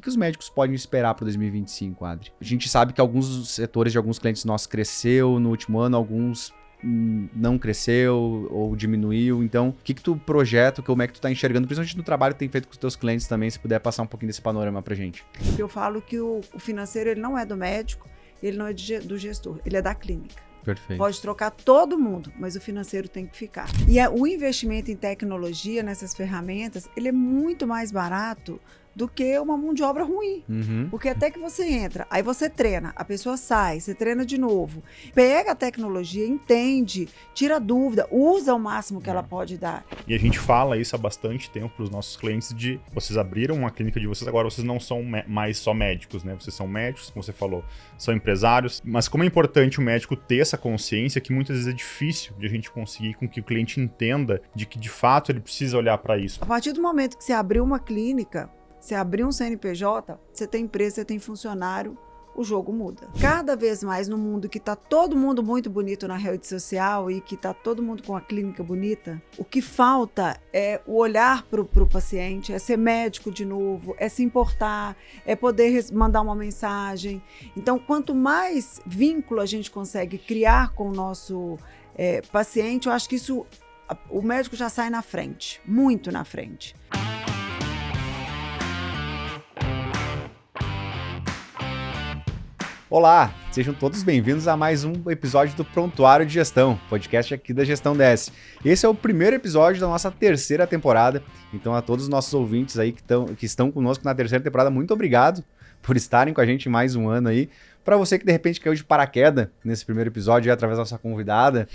que os médicos podem esperar para 2025, Adri? A gente sabe que alguns setores de alguns clientes nossos cresceu no último ano, alguns não cresceu ou diminuiu. Então, o que tu projeta, como é que tu tá enxergando, principalmente no trabalho que tem feito com os teus clientes também, se puder passar um pouquinho desse panorama pra gente. Eu falo que o financeiro ele não é do médico, ele não é do gestor, ele é da clínica. Perfeito. Pode trocar todo mundo, mas o financeiro tem que ficar. E o investimento em tecnologia, nessas ferramentas, ele é muito mais barato do que uma mão de obra ruim. Porque até que você entra, aí você treina, a pessoa sai, você treina de novo, pega a tecnologia, entende, tira dúvida, usa o máximo que ela pode dar. E a gente fala isso há bastante tempo para os nossos clientes de vocês abriram uma clínica de vocês, agora vocês não são mais só médicos, né? Vocês são médicos, como você falou, são empresários, mas como é importante o médico ter essa consciência que muitas vezes é difícil de a gente conseguir com que o cliente entenda de que de fato ele precisa olhar para isso. A partir do momento que você abriu uma clínica, você abriu um CNPJ, você tem empresa, você tem funcionário, o jogo muda. Cada vez mais no mundo que está todo mundo muito bonito na rede social e que está todo mundo com a clínica bonita, o que falta é o olhar para o paciente, é ser médico de novo, é se importar, é poder mandar uma mensagem. Então, quanto mais vínculo a gente consegue criar com o nosso paciente, eu acho que isso, o médico já sai na frente, muito na frente. Olá, sejam todos bem-vindos a mais um episódio do Prontuário de Gestão, podcast aqui da Gestão DS. Esse é o primeiro episódio da nossa terceira temporada, então a todos os nossos ouvintes aí que estão conosco na terceira temporada, muito obrigado por estarem com a gente mais um ano aí. Para você que de repente caiu de paraquedas nesse primeiro episódio, através da nossa convidada,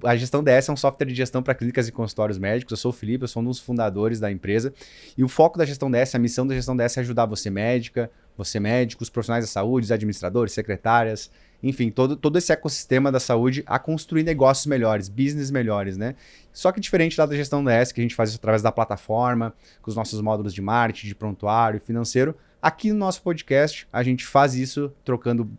a Gestão DS é um software de gestão para clínicas e consultórios médicos. Eu sou o Felipe, eu sou um dos fundadores da empresa. E o foco da Gestão DS, a missão da Gestão DS é ajudar você médica, você médico, os profissionais da saúde, os administradores, secretárias, enfim, todo esse ecossistema da saúde a construir negócios melhores, business melhores, né? Só que diferente lá da Gestão DS, que a gente faz isso através da plataforma, com os nossos módulos de marketing, de prontuário, financeiro, aqui no nosso podcast a gente faz isso trocando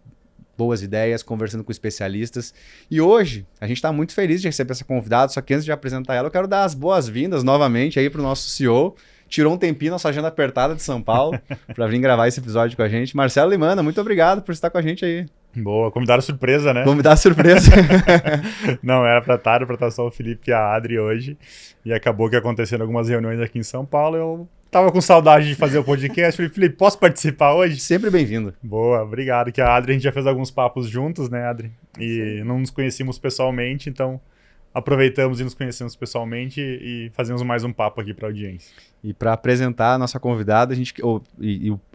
boas ideias, conversando com especialistas. E hoje, a gente está muito feliz de receber essa convidada, só que antes de apresentar ela, eu quero dar as boas-vindas novamente aí para o nosso CEO. Tirou um tempinho nossa agenda apertada de São Paulo para vir gravar esse episódio com a gente. Marcelo Limana, muito obrigado por estar com a gente aí. Boa, convidado surpresa, né? Convidado surpresa. Não, era para estar só o Felipe e a Adri hoje. E acabou que aconteceram algumas reuniões aqui em São Paulo. Eu tava com saudade de fazer o podcast. Falei, Felipe, posso participar hoje? Sempre bem-vindo. Boa, obrigado. Que a Adri, a gente já fez alguns papos juntos, né, Adri? E não nos conhecíamos pessoalmente, então aproveitamos e nos conhecemos pessoalmente e fazemos mais um papo aqui para a audiência. E para apresentar a nossa convidada,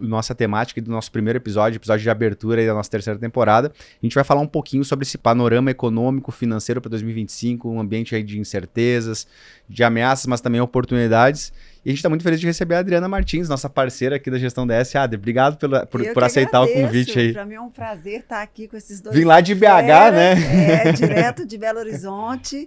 nossa temática do nosso primeiro episódio de abertura aí da nossa terceira temporada, a gente vai falar um pouquinho sobre esse panorama econômico, financeiro para 2025, um ambiente aí de incertezas, de ameaças, mas também oportunidades. E a gente está muito feliz de receber a Adriana Martins, nossa parceira aqui da Gestão DS. Adri, obrigado por aceitar o convite aí. Para mim é um prazer estar aqui com esses dois. Vim lá de BH, né? Direto de Belo Horizonte.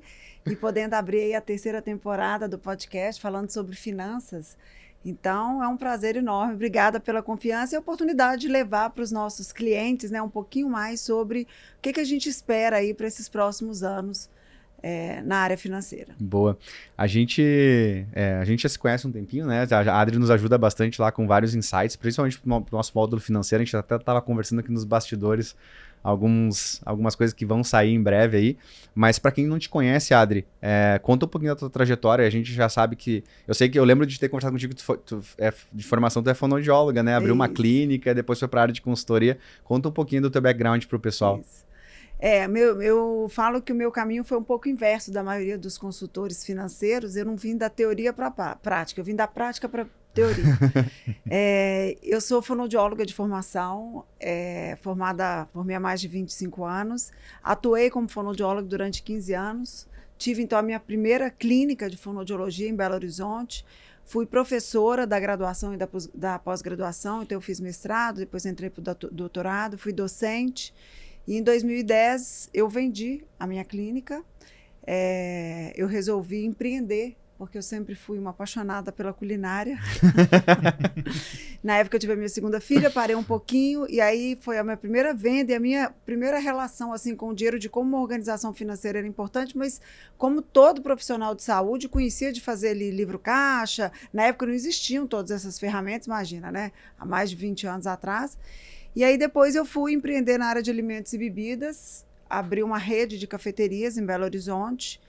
E podendo abrir aí a terceira temporada do podcast falando sobre finanças. Então, é um prazer enorme. Obrigada pela confiança e a oportunidade de levar para os nossos clientes, né, um pouquinho mais sobre o que a gente espera aí para esses próximos anos na área financeira. Boa. A gente já se conhece um tempinho, né? A Adri nos ajuda bastante lá com vários insights, principalmente no nosso módulo financeiro. A gente até estava conversando aqui nos bastidores algumas coisas que vão sair em breve aí, mas para quem não te conhece, Adri, conta um pouquinho da tua trajetória. A gente já sabe que, eu lembro de ter conversado contigo, de formação tu é fonoaudióloga, né? Abriu uma clínica, depois foi para a área de consultoria. Conta um pouquinho do teu background para o pessoal. Isso. Eu falo que o meu caminho foi um pouco inverso da maioria dos consultores financeiros. Eu não vim da teoria para a prática, eu vim da prática para teoria. Eu sou fonoaudióloga de formação, formei há mais de 25 anos, atuei como fonoaudióloga durante 15 anos, tive então a minha primeira clínica de fonoaudiologia em Belo Horizonte, fui professora da graduação e da pós-graduação, então eu fiz mestrado, depois entrei para o doutorado, fui docente, e em 2010 eu vendi a minha clínica, eu resolvi empreender porque eu sempre fui uma apaixonada pela culinária. Na época eu tive a minha segunda filha, parei um pouquinho, e aí foi a minha primeira venda e a minha primeira relação assim, com o dinheiro, de como uma organização financeira era importante, mas como todo profissional de saúde, conhecia de fazer ali livro caixa. Na época não existiam todas essas ferramentas, imagina, né? Há mais de 20 anos atrás. E aí depois eu fui empreender na área de alimentos e bebidas, abri uma rede de cafeterias em Belo Horizonte.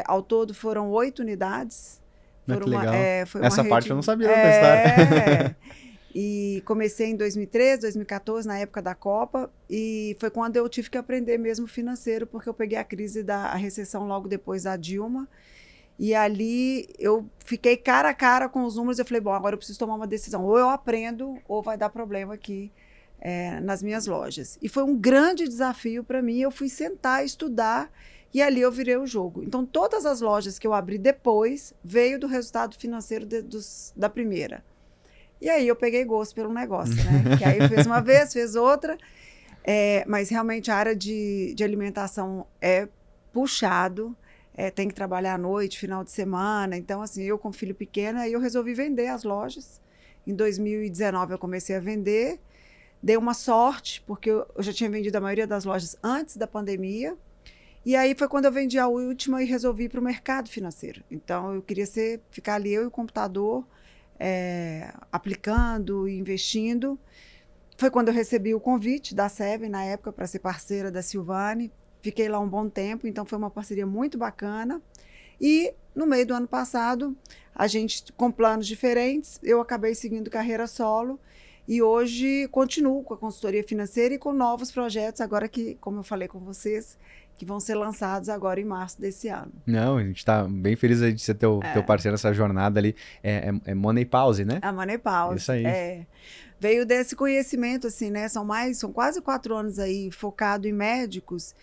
Ao todo foram 8 unidades. Que legal. Foi Essa uma parte rede... eu não sabia da história. E comecei em 2013, 2014, na época da Copa, e foi quando eu tive que aprender mesmo financeiro, porque eu peguei a crise da recessão logo depois da Dilma, e ali eu fiquei cara a cara com os números. Eu falei, bom, agora eu preciso tomar uma decisão, ou eu aprendo, ou vai dar problema aqui nas minhas lojas. E foi um grande desafio para mim. Eu fui sentar, estudar, e ali eu virei o jogo. Então, todas as lojas que eu abri depois veio do resultado financeiro da primeira. E aí eu peguei gosto pelo negócio, né? Que aí fez uma vez, fez outra. Mas realmente a área de alimentação é puxado. Tem que trabalhar à noite, final de semana. Então, assim, eu com filho pequeno, aí eu resolvi vender as lojas. Em 2019 eu comecei a vender. Dei uma sorte, porque eu já tinha vendido a maioria das lojas antes da pandemia. E aí foi quando eu vendi a última e resolvi ir para o mercado financeiro. Então, eu queria ficar ali, eu e o computador, aplicando e investindo. Foi quando eu recebi o convite da Seven, na época, para ser parceira da Silvane. Fiquei lá um bom tempo, então foi uma parceria muito bacana. E no meio do ano passado, a gente, com planos diferentes, eu acabei seguindo carreira solo. E hoje continuo com a consultoria financeira e com novos projetos, agora que, como eu falei com vocês, que vão ser lançados agora em março desse ano. Não, a gente está bem feliz aí de ser teu parceiro nessa jornada ali. É Money Pause, né? A Money Pause. Isso aí. Veio desse conhecimento, assim, né? São quase 4 anos aí focado em médicos.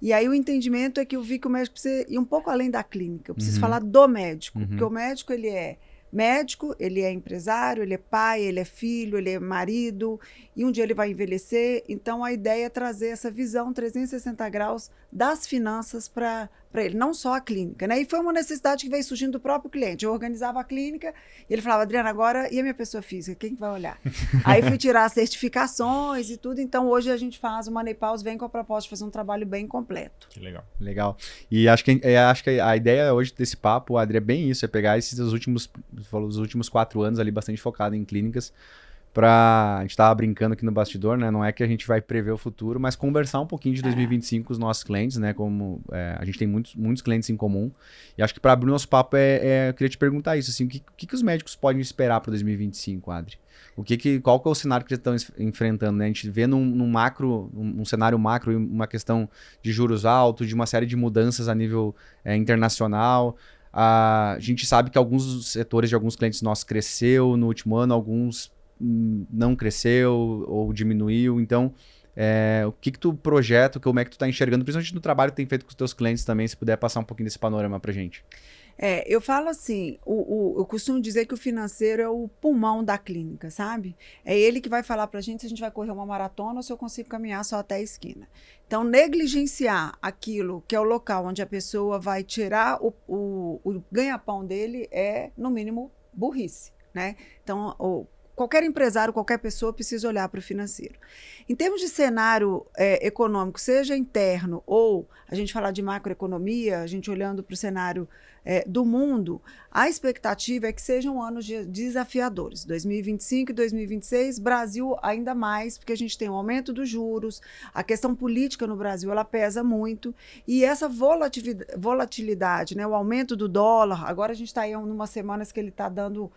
E aí o entendimento é que eu vi que o médico precisa ir um pouco além da clínica. Eu preciso falar do médico, porque o médico, ele é médico, ele é empresário, ele é pai, ele é filho, ele é marido, e um dia ele vai envelhecer. Então, a ideia é trazer essa visão 360 graus das finanças para ele, não só a clínica, né? E foi uma necessidade que veio surgindo do próprio cliente. Eu organizava a clínica e ele falava, Adriana, agora e a minha pessoa física? Quem que vai olhar? Aí fui tirar as certificações e tudo. Então, hoje a gente faz o Money Pause, vem com a proposta de fazer um trabalho bem completo. Que legal. Legal. E acho que a ideia hoje desse papo, Adri, é bem isso, é pegar os últimos 4 anos ali bastante focado em clínicas. A gente estava brincando aqui no bastidor, né? Não é que a gente vai prever o futuro, mas conversar um pouquinho de 2025 com os nossos clientes, né? Como a gente tem muitos clientes em comum. E acho que para abrir o nosso papo, eu queria te perguntar isso, assim, o que os médicos podem esperar para 2025, Adri? Qual que é o cenário que eles estão enfrentando, né? A gente vê num cenário macro, uma questão de juros altos, de uma série de mudanças a nível internacional. A gente sabe que alguns setores de alguns clientes nossos cresceu no último ano, alguns não cresceu ou diminuiu. Então, o que tu projeta, como é que tu tá enxergando, principalmente no trabalho que tem feito com os teus clientes também, se puder passar um pouquinho desse panorama pra gente. Eu falo assim, eu costumo dizer que o financeiro é o pulmão da clínica, sabe? É ele que vai falar pra gente se a gente vai correr uma maratona ou se eu consigo caminhar só até a esquina. Então, negligenciar aquilo que é o local onde a pessoa vai tirar o ganha-pão dele é, no mínimo, burrice, né? Então, qualquer empresário, qualquer pessoa precisa olhar para o financeiro. Em termos de cenário econômico, seja interno ou a gente falar de macroeconomia, a gente olhando para o cenário do mundo, a expectativa é que sejam anos desafiadores. 2025 e 2026, Brasil ainda mais, porque a gente tem um aumento dos juros, a questão política no Brasil ela pesa muito, e essa volatilidade, né, o aumento do dólar, agora a gente está aí em umas semanas que ele está dando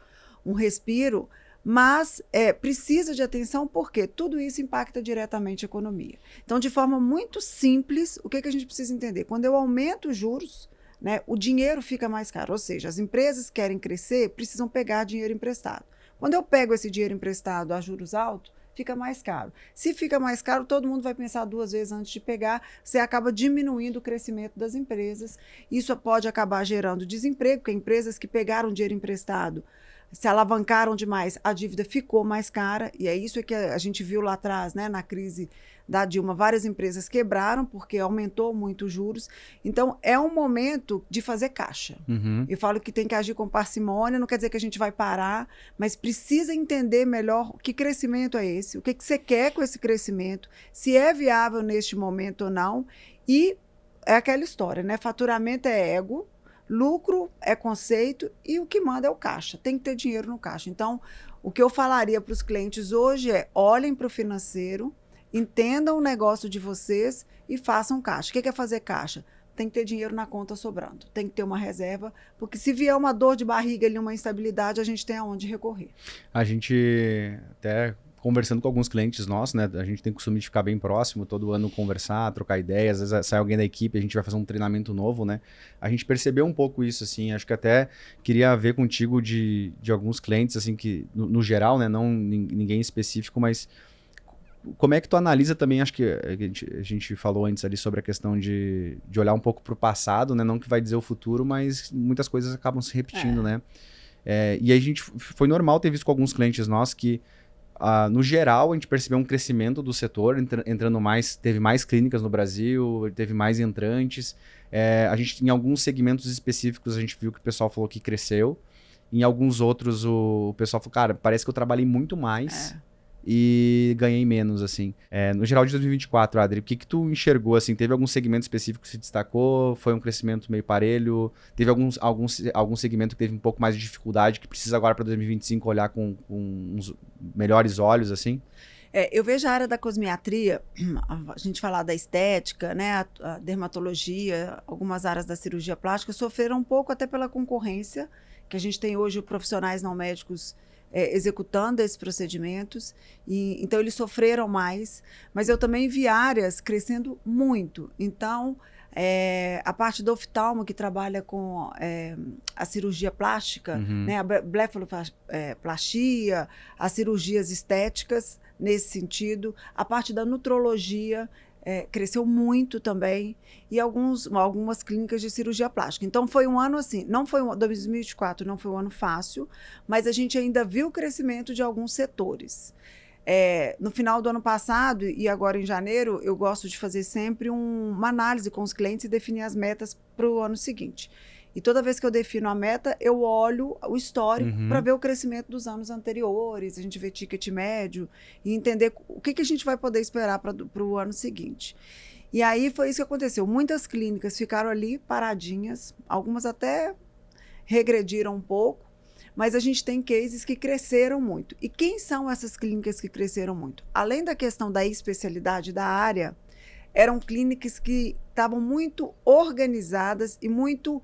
um respiro, mas precisa de atenção porque tudo isso impacta diretamente a economia. Então, de forma muito simples, o que a gente precisa entender? Quando eu aumento os juros, né, o dinheiro fica mais caro, ou seja, as empresas querem crescer, precisam pegar dinheiro emprestado. Quando eu pego esse dinheiro emprestado a juros altos, fica mais caro. Se fica mais caro, todo mundo vai pensar 2 vezes antes de pegar, você acaba diminuindo o crescimento das empresas. Isso pode acabar gerando desemprego, porque empresas que pegaram dinheiro emprestado se alavancaram demais, a dívida ficou mais cara, e é isso que a gente viu lá atrás, né, na crise da Dilma, várias empresas quebraram porque aumentou muito os juros. Então, é um momento de fazer caixa. Eu falo que tem que agir com parcimônia, não quer dizer que a gente vai parar, mas precisa entender melhor que crescimento é esse, o que você quer com esse crescimento, se é viável neste momento ou não, e é aquela história, né? Faturamento é ego, lucro é conceito e o que manda é o caixa. Tem que ter dinheiro no caixa. Então, o que eu falaria para os clientes hoje é: olhem para o financeiro, entendam o negócio de vocês e façam caixa. O que é fazer caixa? Tem que ter dinheiro na conta sobrando. Tem que ter uma reserva, porque se vier uma dor de barriga ali, uma instabilidade, a gente tem aonde recorrer. A gente até... conversando com alguns clientes nossos, né? A gente tem o costume de ficar bem próximo, todo ano conversar, trocar ideias. Às vezes sai alguém da equipe, a gente vai fazer um treinamento novo, né? A gente percebeu um pouco isso, assim. Acho que até queria ver contigo de alguns clientes, assim, que no geral, né? Não ninguém específico, mas como é que tu analisa também? Acho que a gente falou antes ali sobre a questão de olhar um pouco para o passado, né? Não que vai dizer o futuro, mas muitas coisas acabam se repetindo, né? E aí a gente foi normal ter visto com alguns clientes nossos que no geral, a gente percebeu um crescimento do setor, entrando mais, teve mais clínicas no Brasil, teve mais entrantes. A gente, em alguns segmentos específicos, a gente viu que o pessoal falou que cresceu. Em alguns outros, o pessoal falou, cara, parece que eu trabalhei muito mais e ganhei menos, assim. No geral de 2024, Adri, o que tu enxergou, assim? Teve algum segmento específico que se destacou? Foi um crescimento meio parelho? Teve algum segmento que teve um pouco mais de dificuldade, que precisa agora para 2025 olhar com uns melhores olhos, assim? Eu vejo a área da cosmiatria, a gente falar da estética, né, a dermatologia, algumas áreas da cirurgia plástica sofreram um pouco até pela concorrência, que a gente tem hoje profissionais não médicos executando esses procedimentos, e então eles sofreram mais, mas eu também vi áreas crescendo muito. Então, a parte do oftalmo, que trabalha com a cirurgia plástica, né, a blefaloplastia, as cirurgias estéticas, nesse sentido, a parte da nutrologia, cresceu muito também, e algumas clínicas de cirurgia plástica. Então, foi um ano assim, 2024 não foi um ano fácil, mas a gente ainda viu o crescimento de alguns setores. No final do ano passado e agora em janeiro, eu gosto de fazer sempre uma análise com os clientes e definir as metas para o ano seguinte. E toda vez que eu defino a meta, eu olho o histórico para ver o crescimento dos anos anteriores, a gente vê ticket médio e entender o que a gente vai poder esperar para o ano seguinte. E aí foi isso que aconteceu. Muitas clínicas ficaram ali paradinhas, algumas até regrediram um pouco, mas a gente tem cases que cresceram muito. E quem são essas clínicas que cresceram muito? Além da questão da especialidade da área, eram clínicas que estavam muito organizadas e muito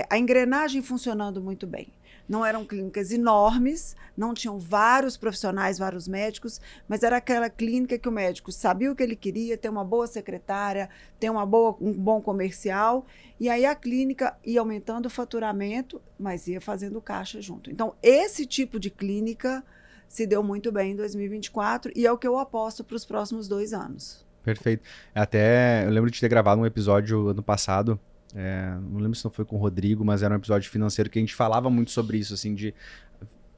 a engrenagem funcionando muito bem. Não eram clínicas enormes, não tinham vários profissionais, vários médicos, mas era aquela clínica que o médico sabia o que ele queria, ter uma boa secretária, ter um bom comercial, e aí a clínica ia aumentando o faturamento, mas ia fazendo caixa junto. Então, esse tipo de clínica se deu muito bem em 2024 e é o que eu aposto para os próximos 2 anos. Perfeito. Até eu lembro de ter gravado um episódio ano passado, não lembro se não foi com o Rodrigo, mas era um episódio financeiro que a gente falava muito sobre isso, assim, de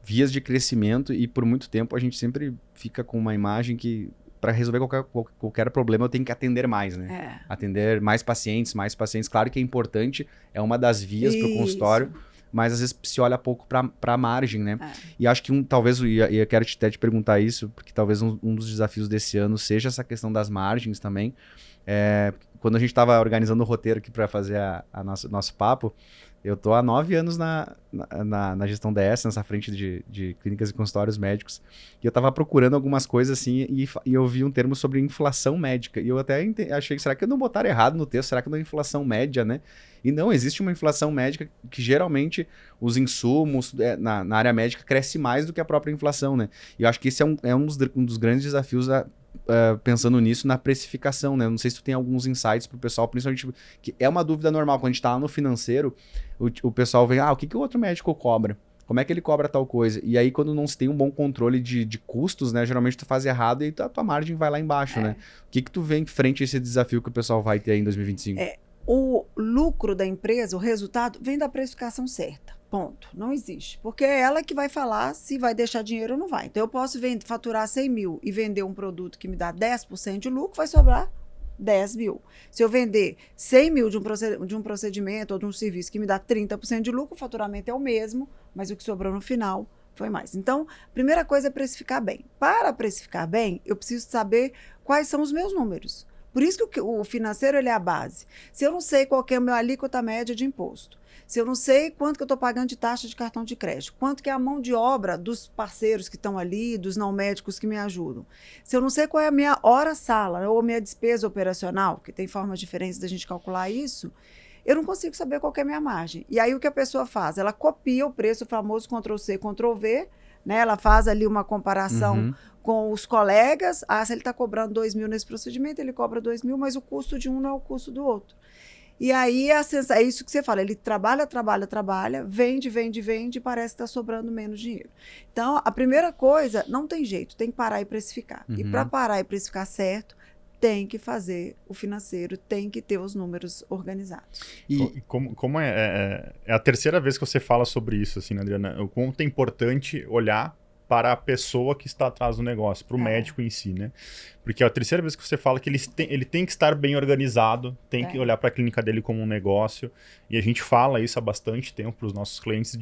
vias de crescimento, e por muito tempo a gente sempre fica com uma imagem que para resolver qualquer problema eu tenho que atender mais, né? Atender mais pacientes. Claro que é importante, é uma das vias para o consultório, mas às vezes se olha pouco para a margem, né? E acho que talvez, e eu quero até te perguntar isso, porque talvez um dos desafios desse ano seja essa questão das margens também. Quando a gente estava organizando o roteiro aqui para fazer nosso papo, eu tô há 9 anos na gestão DS, nessa frente de clínicas e consultórios médicos, e eu estava procurando algumas coisas assim, e eu vi um termo sobre inflação médica, e eu até achei, será que não botaram errado no texto? Será que não é inflação média, né? E não, existe uma inflação médica que geralmente os insumos na área médica cresce mais do que a própria inflação, né? E eu acho que esse é um dos grandes desafios pensando nisso, na precificação, né? Não sei se tu tem alguns insights pro pessoal, principalmente, que é uma dúvida normal, quando a gente tá lá no financeiro, o pessoal vem, o que o outro médico cobra? Como é que ele cobra tal coisa? E aí, quando não se tem um bom controle de custos, né? Geralmente tu faz errado e a tua margem vai lá embaixo, né? O que tu vê em frente a esse desafio que o pessoal vai ter aí em 2025? O lucro da empresa, o resultado, vem da precificação certa. Ponto. Não existe. Porque é ela que vai falar se vai deixar dinheiro ou não vai. Então, eu posso faturar 100 mil e vender um produto que me dá 10% de lucro, vai sobrar 10 mil. Se eu vender 100 mil de um procedimento ou de um serviço que me dá 30% de lucro, o faturamento é o mesmo, mas o que sobrou no final foi mais. Então, a primeira coisa é precificar bem. Para precificar bem, eu preciso saber quais são os meus números. Por isso que o financeiro ele é a base. Se eu não sei qual que é a minha alíquota média de imposto, se eu não sei quanto que eu estou pagando de taxa de cartão de crédito, quanto que é a mão de obra dos parceiros que estão ali, dos não médicos que me ajudam, se eu não sei qual é a minha hora-sala ou a minha despesa operacional, que tem formas diferentes da gente calcular isso, eu não consigo saber qual que é a minha margem. E aí o que a pessoa faz? Ela copia o preço, o famoso Ctrl+C, Ctrl+V, né? Ela faz ali uma comparação com os colegas. Se ele está cobrando 2 mil nesse procedimento, ele cobra 2 mil, mas o custo de um não é o custo do outro. E aí é isso que você fala, ele trabalha, vende, e parece que está sobrando menos dinheiro. Então, a primeira coisa, não tem jeito, tem que parar e precificar. E para parar e precificar certo, tem que fazer o financeiro, tem que ter os números organizados. E como é a terceira vez que você fala sobre isso, assim, Adriana, o quanto é importante olhar para a pessoa que está atrás do negócio, para o médico em si, né? Porque é a terceira vez que você fala que ele tem que estar bem organizado, tem que olhar para a clínica dele como um negócio, e a gente fala isso há bastante tempo para os nossos clientes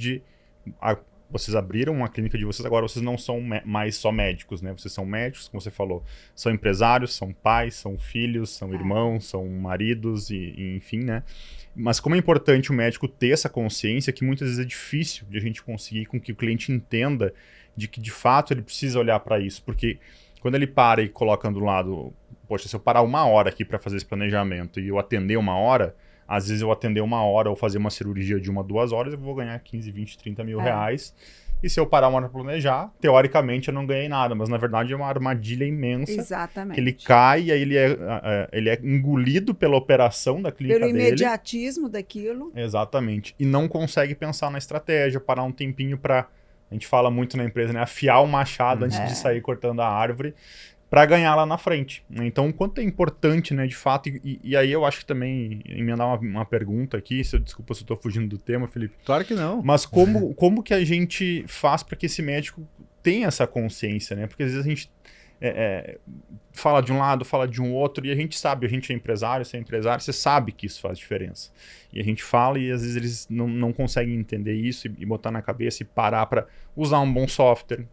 vocês abriram uma clínica de vocês, agora vocês não são mais só médicos, né? Vocês são médicos, como você falou, são empresários, são pais, são filhos, são irmãos, são maridos, e enfim, né? Mas como é importante o médico ter essa consciência que muitas vezes é difícil de a gente conseguir com que o cliente entenda de que de fato ele precisa olhar para isso, porque quando ele para e coloca do lado, poxa, se eu parar 1 hora aqui para fazer esse planejamento e eu atender 1 hora, às vezes eu atender 1 hora ou fazer uma cirurgia de 1, 2 horas, eu vou ganhar 15, 20, 30 mil reais. E se eu parar 1 hora para planejar, teoricamente eu não ganhei nada, mas na verdade é uma armadilha imensa. Exatamente. Que ele cai e aí ele é engolido pela operação da clínica dele. Pelo imediatismo daquilo. Exatamente. E não consegue pensar na estratégia, parar um tempinho para, a gente fala muito na empresa, né, afiar o machado antes de sair cortando a árvore, para ganhar lá na frente. Então, o quanto é importante, né, de fato, e aí eu acho que também, emendar uma pergunta aqui, desculpa se eu estou fugindo do tema, Felipe. Claro que não. Mas como que a gente faz para que esse médico tenha essa consciência, né? Porque às vezes a gente fala de um lado, fala de um outro, e a gente sabe, a gente é empresário, você é empresário, você sabe que isso faz diferença. E a gente fala e às vezes eles não conseguem entender isso e botar na cabeça e parar para usar um bom software,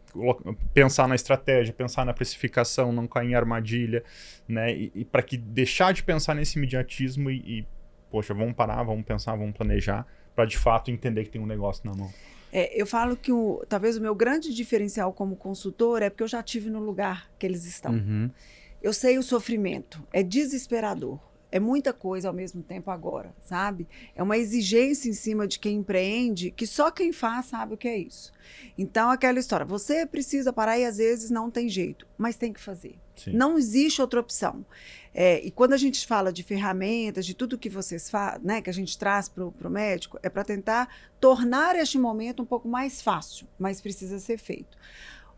pensar na estratégia, pensar na precificação, não cair em armadilha, né? E para que deixar de pensar nesse imediatismo poxa, vamos parar, vamos pensar, vamos planejar, para de fato entender que tem um negócio na mão. Eu falo que talvez o meu grande diferencial como consultor é porque eu já estive no lugar que eles estão. Eu sei o sofrimento, é desesperador. É muita coisa ao mesmo tempo agora, sabe? É uma exigência em cima de quem empreende que só quem faz sabe o que é isso. Então, aquela história, você precisa parar e às vezes não tem jeito, mas tem que fazer. Sim. Não existe outra opção. E quando a gente fala de ferramentas, de tudo que vocês fazem, né, que a gente traz para o médico, é para tentar tornar este momento um pouco mais fácil, mas precisa ser feito.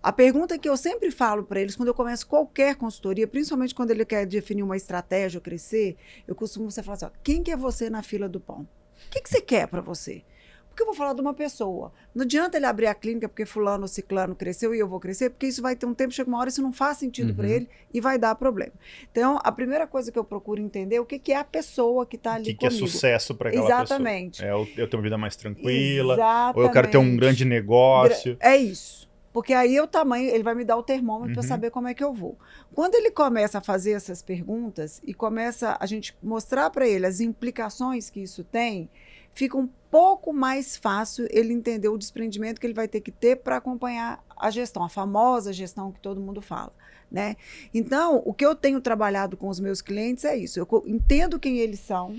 A pergunta que eu sempre falo para eles, quando eu começo qualquer consultoria, principalmente quando ele quer definir uma estratégia ou crescer, eu costumo falar assim, quem que é você na fila do pão? O que você quer para você? Porque eu vou falar de uma pessoa. Não adianta ele abrir a clínica porque fulano ou ciclano cresceu e eu vou crescer, porque isso vai ter um tempo, chega uma hora, isso não faz sentido para ele e vai dar problema. Então, a primeira coisa que eu procuro entender é o que é a pessoa que está ali comigo. O que é sucesso para aquela pessoa? Exatamente. Eu ter uma vida mais tranquila, Exatamente. ou eu quero ter um grande negócio. É isso. Porque aí o tamanho, ele vai me dar o termômetro para saber como é que eu vou. Quando ele começa a fazer essas perguntas e começa a gente mostrar para ele as implicações que isso tem, fica um pouco mais fácil ele entender o desprendimento que ele vai ter que ter para acompanhar a gestão, a famosa gestão que todo mundo fala, né? Então, o que eu tenho trabalhado com os meus clientes é isso. Eu entendo quem eles são,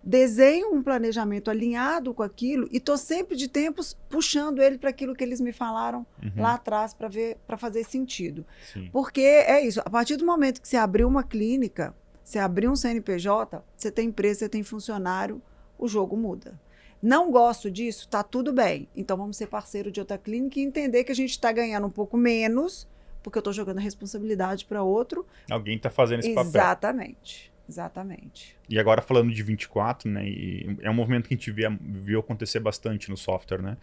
desenho um planejamento alinhado com aquilo e estou sempre de tempos puxando ele para aquilo que eles me falaram lá atrás para fazer sentido. Sim. Porque é isso, a partir do momento que você abriu uma clínica, você abriu um CNPJ, você tem empresa, você tem funcionário, o jogo muda. Não gosto disso? Tá tudo bem. Então vamos ser parceiro de outra clínica e entender que a gente está ganhando um pouco menos, porque eu estou jogando a responsabilidade para outro. Alguém está fazendo esse papel. Exatamente. Exatamente. E agora falando de 24, né, e é um movimento que a gente viu acontecer bastante no software, né,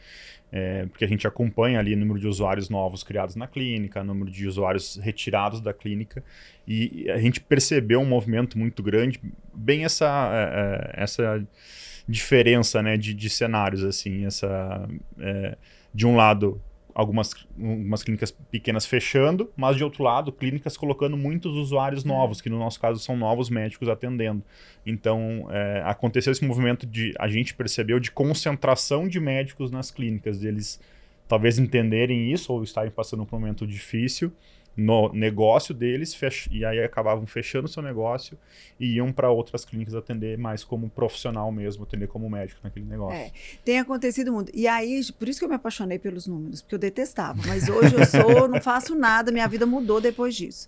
porque a gente acompanha ali o número de usuários novos criados na clínica, o número de usuários retirados da clínica, e a gente percebeu um movimento muito grande, bem essa diferença, né, de cenários, assim, de um lado algumas clínicas pequenas fechando, mas de outro lado, clínicas colocando muitos usuários novos, que no nosso caso são novos médicos atendendo. Então, aconteceu esse movimento a gente percebeu de concentração de médicos nas clínicas, deles talvez entenderem isso ou estarem passando por um momento difícil no negócio deles, e aí acabavam fechando seu negócio e iam para outras clínicas atender mais como profissional mesmo, atender como médico naquele negócio. Tem acontecido muito. E aí, por isso que eu me apaixonei pelos números, porque eu detestava. Mas hoje não faço nada, minha vida mudou depois disso.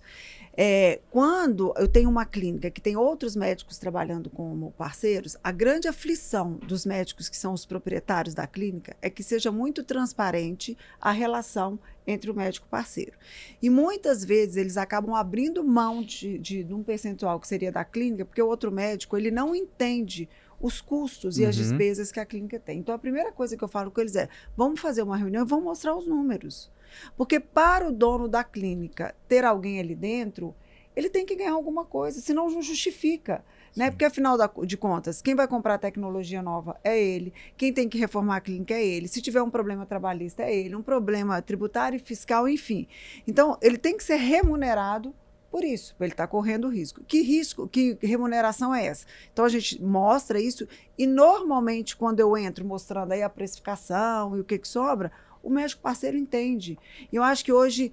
Quando eu tenho uma clínica que tem outros médicos trabalhando como parceiros, a grande aflição dos médicos que são os proprietários da clínica é que seja muito transparente a relação entre o médico parceiro. E muitas vezes eles acabam abrindo mão de um percentual que seria da clínica, porque o outro médico ele não entende os custos e as despesas que a clínica tem. Então, a primeira coisa que eu falo com eles vamos fazer uma reunião e vamos mostrar os números. Porque para o dono da clínica ter alguém ali dentro, ele tem que ganhar alguma coisa, senão não justifica. Né? Porque, afinal de contas, quem vai comprar tecnologia nova é ele, quem tem que reformar a clínica é ele, se tiver um problema trabalhista é ele, um problema tributário e fiscal, enfim. Então, ele tem que ser remunerado por isso, ele está correndo risco. Que remuneração é essa? Então, a gente mostra isso e, normalmente, quando eu entro mostrando aí a precificação e o que sobra, o médico parceiro entende. E eu acho que hoje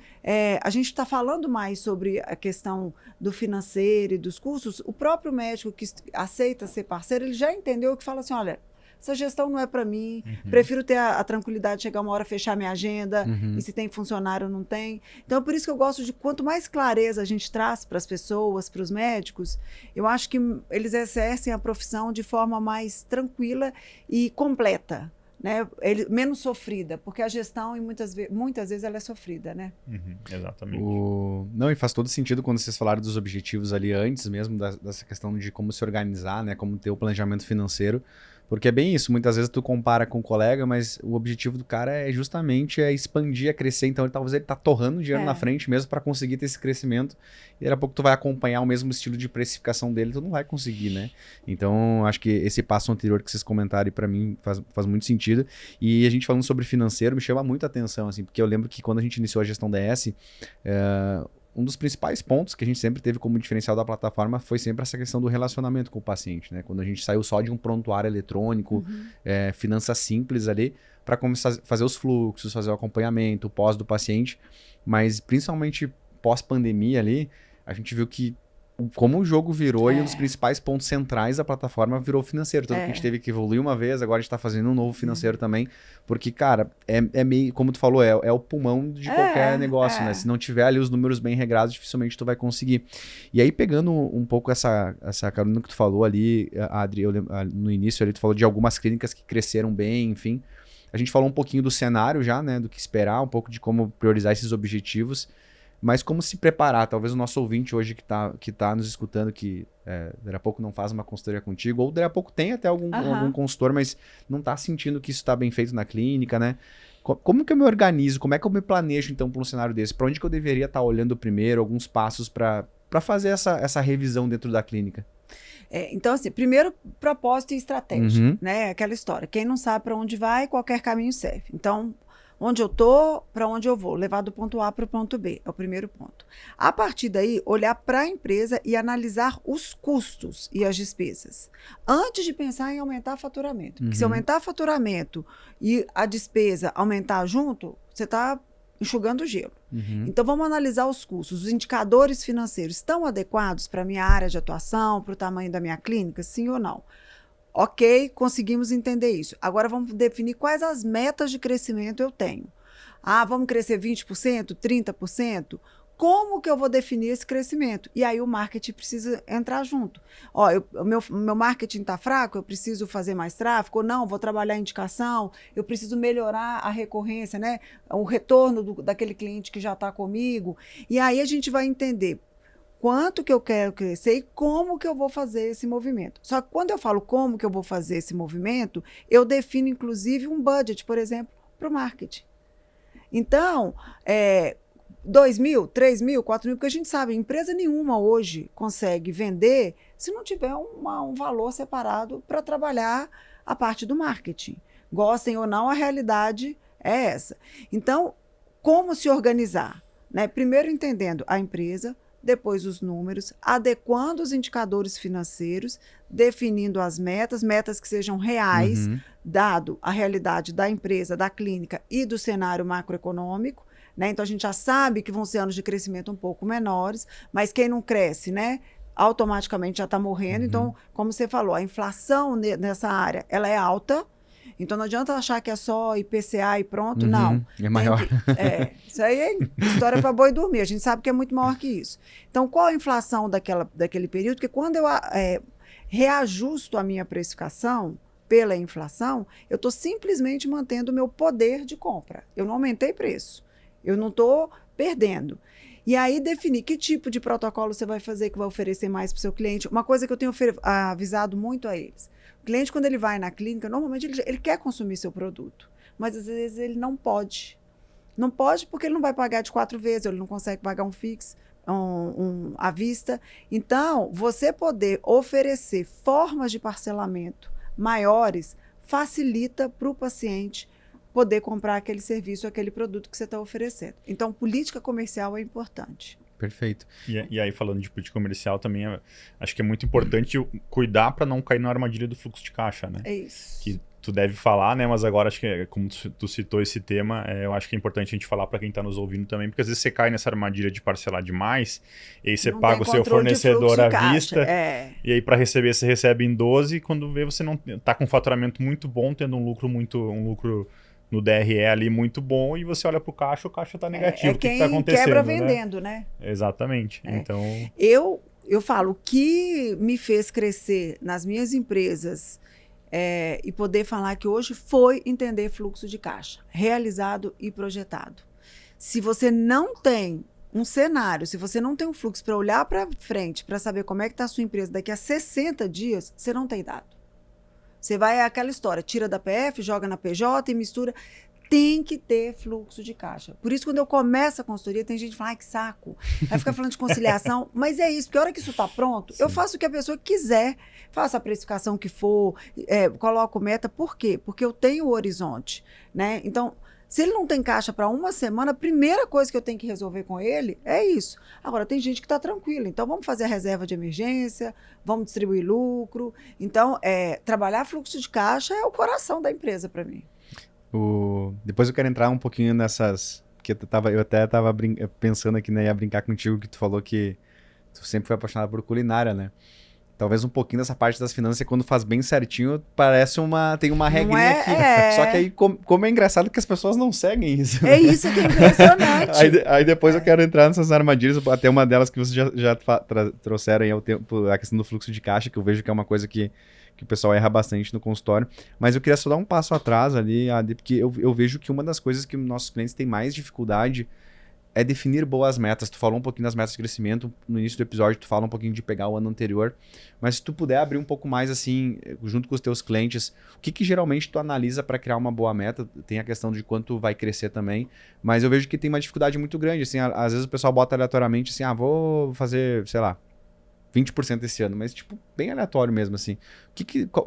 a gente está falando mais sobre a questão do financeiro e dos custos. O próprio médico que aceita ser parceiro, ele já entendeu que fala assim, olha, essa gestão não é para mim, prefiro ter a tranquilidade de chegar uma hora, fechar minha agenda, e se tem funcionário ou não tem. Então, é por isso que eu gosto de quanto mais clareza a gente traz para as pessoas, para os médicos, eu acho que eles exercem a profissão de forma mais tranquila e completa. Né? Menos sofrida, porque a gestão muitas vezes ela é sofrida, né? Exatamente. Não, e faz todo sentido quando vocês falaram dos objetivos ali antes mesmo, dessa questão de como se organizar, né? Como ter o planejamento financeiro, porque é bem isso, muitas vezes tu compara com um colega, mas o objetivo do cara é justamente expandir, crescer, então talvez ele tá torrando dinheiro na frente mesmo para conseguir ter esse crescimento, e daqui a pouco tu vai acompanhar o mesmo estilo de precificação dele, tu não vai conseguir, né? Então, acho que esse passo anterior que vocês comentaram para mim faz muito sentido, e a gente falando sobre financeiro me chama muito a atenção, assim, porque eu lembro que quando a gente iniciou a gestão DS, um dos principais pontos que a gente sempre teve como diferencial da plataforma foi sempre essa questão do relacionamento com o paciente, né? Quando a gente saiu só de um prontuário eletrônico, finanças simples ali, para começar a fazer os fluxos, fazer o acompanhamento, o pós do paciente, mas principalmente pós-pandemia ali, a gente viu que como o jogo virou e um dos principais pontos centrais da plataforma virou o financeiro. Tanto que a gente teve que evoluir uma vez, agora a gente está fazendo um novo financeiro também, porque, cara, é meio, como tu falou, é o pulmão de qualquer negócio, né? Se não tiver ali os números bem regrados, dificilmente tu vai conseguir. E aí, pegando um pouco essa carona que tu falou ali, Adri, no início ali, tu falou de algumas clínicas que cresceram bem, enfim. A gente falou um pouquinho do cenário já, né? Do que esperar, um pouco de como priorizar esses objetivos. Mas como se preparar? Talvez o nosso ouvinte hoje que tá nos escutando, que daqui a pouco não faz uma consultoria contigo, ou daqui a pouco tem até algum consultor, mas não está sentindo que isso está bem feito na clínica, né? Como que eu me organizo? Como é que eu me planejo, então, para um cenário desse? Para onde que eu deveria estar olhando primeiro? Alguns passos para fazer essa revisão dentro da clínica? Então, assim, primeiro, propósito e estratégia, né? Aquela história. Quem não sabe para onde vai, qualquer caminho serve. Então, onde eu estou, para onde eu vou, levar do ponto A para o ponto B, é o primeiro ponto. A partir daí, olhar para a empresa e analisar os custos e as despesas, antes de pensar em aumentar faturamento. Porque se aumentar faturamento e a despesa aumentar junto, você está enxugando o gelo. Então, vamos analisar os custos. Os indicadores financeiros estão adequados para a minha área de atuação, para o tamanho da minha clínica, sim ou não? Ok, conseguimos entender isso. Agora vamos definir quais as metas de crescimento eu tenho. Vamos crescer 20%, 30%? Como que eu vou definir esse crescimento? E aí o marketing precisa entrar junto. Meu marketing está fraco, eu preciso fazer mais tráfego? Ou não, vou trabalhar indicação, eu preciso melhorar a recorrência, né? O retorno daquele cliente que já está comigo. E aí a gente vai entender quanto que eu quero crescer e como que eu vou fazer esse movimento. Só que quando eu falo como que eu vou fazer esse movimento, eu defino, inclusive, um budget, por exemplo, para o marketing. Então, 2 mil, 3 mil, 4 mil, porque a gente sabe, empresa nenhuma hoje consegue vender se não tiver um valor separado para trabalhar a parte do marketing. Gostem ou não, a realidade é essa. Então, como se organizar? Né? Primeiro entendendo a empresa, depois os números, adequando os indicadores financeiros, definindo as metas que sejam reais, dado a realidade da empresa, da clínica e do cenário macroeconômico. Né? Então, a gente já sabe que vão ser anos de crescimento um pouco menores, mas quem não cresce, né, automaticamente já está morrendo. Então, como você falou, a inflação nessa área ela é alta. Então, não adianta achar que é só IPCA e pronto, não. É maior. Isso aí é história para boi dormir. A gente sabe que é muito maior que isso. Então, qual a inflação daquele período? Porque quando eu reajusto a minha precificação pela inflação, eu estou simplesmente mantendo o meu poder de compra. Eu não aumentei preço. Eu não estou perdendo. E aí, definir que tipo de protocolo você vai fazer que vai oferecer mais para o seu cliente. Uma coisa que eu tenho avisado muito a eles. O cliente, quando ele vai na clínica, normalmente ele quer consumir seu produto, mas às vezes ele não pode. Não pode porque ele não vai pagar de 4 vezes, ele não consegue pagar um fixo, à vista. Então, você poder oferecer formas de parcelamento maiores facilita para o paciente poder comprar aquele serviço, aquele produto que você está oferecendo. Então, política comercial é importante. Perfeito. E aí, falando de política comercial, também acho que é muito importante cuidar para não cair na armadilha do fluxo de caixa, né? É isso. Que tu deve falar, né? Mas agora, acho que, como tu citou esse tema, eu acho que é importante a gente falar para quem está nos ouvindo também, porque às vezes você cai nessa armadilha de parcelar demais, e aí você não paga o seu fornecedor à vista, e aí para receber você recebe em 12, e quando vê você não está com um faturamento muito bom, tendo um lucro no DRE ali muito bom, e você olha para o caixa está negativo. O que está acontecendo? Quebra vendendo, né? Exatamente. Então, eu falo, o que me fez crescer nas minhas empresas e poder falar que hoje foi entender fluxo de caixa, realizado e projetado. Se você não tem um cenário, se você não tem um fluxo para olhar para frente, para saber como é que está a sua empresa daqui a 60 dias, você não tem dado. Você vai àquela história, tira da PF, joga na PJ e mistura. Tem que ter fluxo de caixa. Por isso, quando eu começo a consultoria, tem gente que fala, ai, que saco. Vai ficar falando de conciliação. Mas é isso, porque a hora que isso está pronto, eu faço o que a pessoa quiser. Faço a precificação que for, coloco meta. Por quê? Porque eu tenho o horizonte. Né? Então, se ele não tem caixa para uma semana, a primeira coisa que eu tenho que resolver com ele é isso. Agora, tem gente que está tranquila. Então, vamos fazer a reserva de emergência, vamos distribuir lucro. Então, trabalhar fluxo de caixa é o coração da empresa para mim. Depois eu quero entrar um pouquinho nessas... Porque eu até estava pensando aqui, né, ia brincar contigo, que tu falou que tu sempre foi apaixonado por culinária, né? Talvez um pouquinho dessa parte das finanças, quando faz bem certinho, tem uma regrinha aqui. Só que aí, como é engraçado que as pessoas não seguem isso. É isso que é impressionante. Aí depois eu quero entrar nessas armadilhas, até uma delas que vocês já trouxeram aí ao tempo, a questão do fluxo de caixa, que eu vejo que é uma coisa que o pessoal erra bastante no consultório. Mas eu queria só dar um passo atrás ali, porque eu vejo que uma das coisas que nossos clientes têm mais dificuldade é definir boas metas. Tu falou um pouquinho das metas de crescimento, no início do episódio tu fala um pouquinho de pegar o ano anterior, mas se tu puder abrir um pouco mais assim, junto com os teus clientes, o que geralmente tu analisa para criar uma boa meta? Tem a questão de quanto vai crescer também, mas eu vejo que tem uma dificuldade muito grande, assim, às vezes o pessoal bota aleatoriamente assim, vou fazer, sei lá, 20% esse ano, mas tipo, bem aleatório mesmo, assim.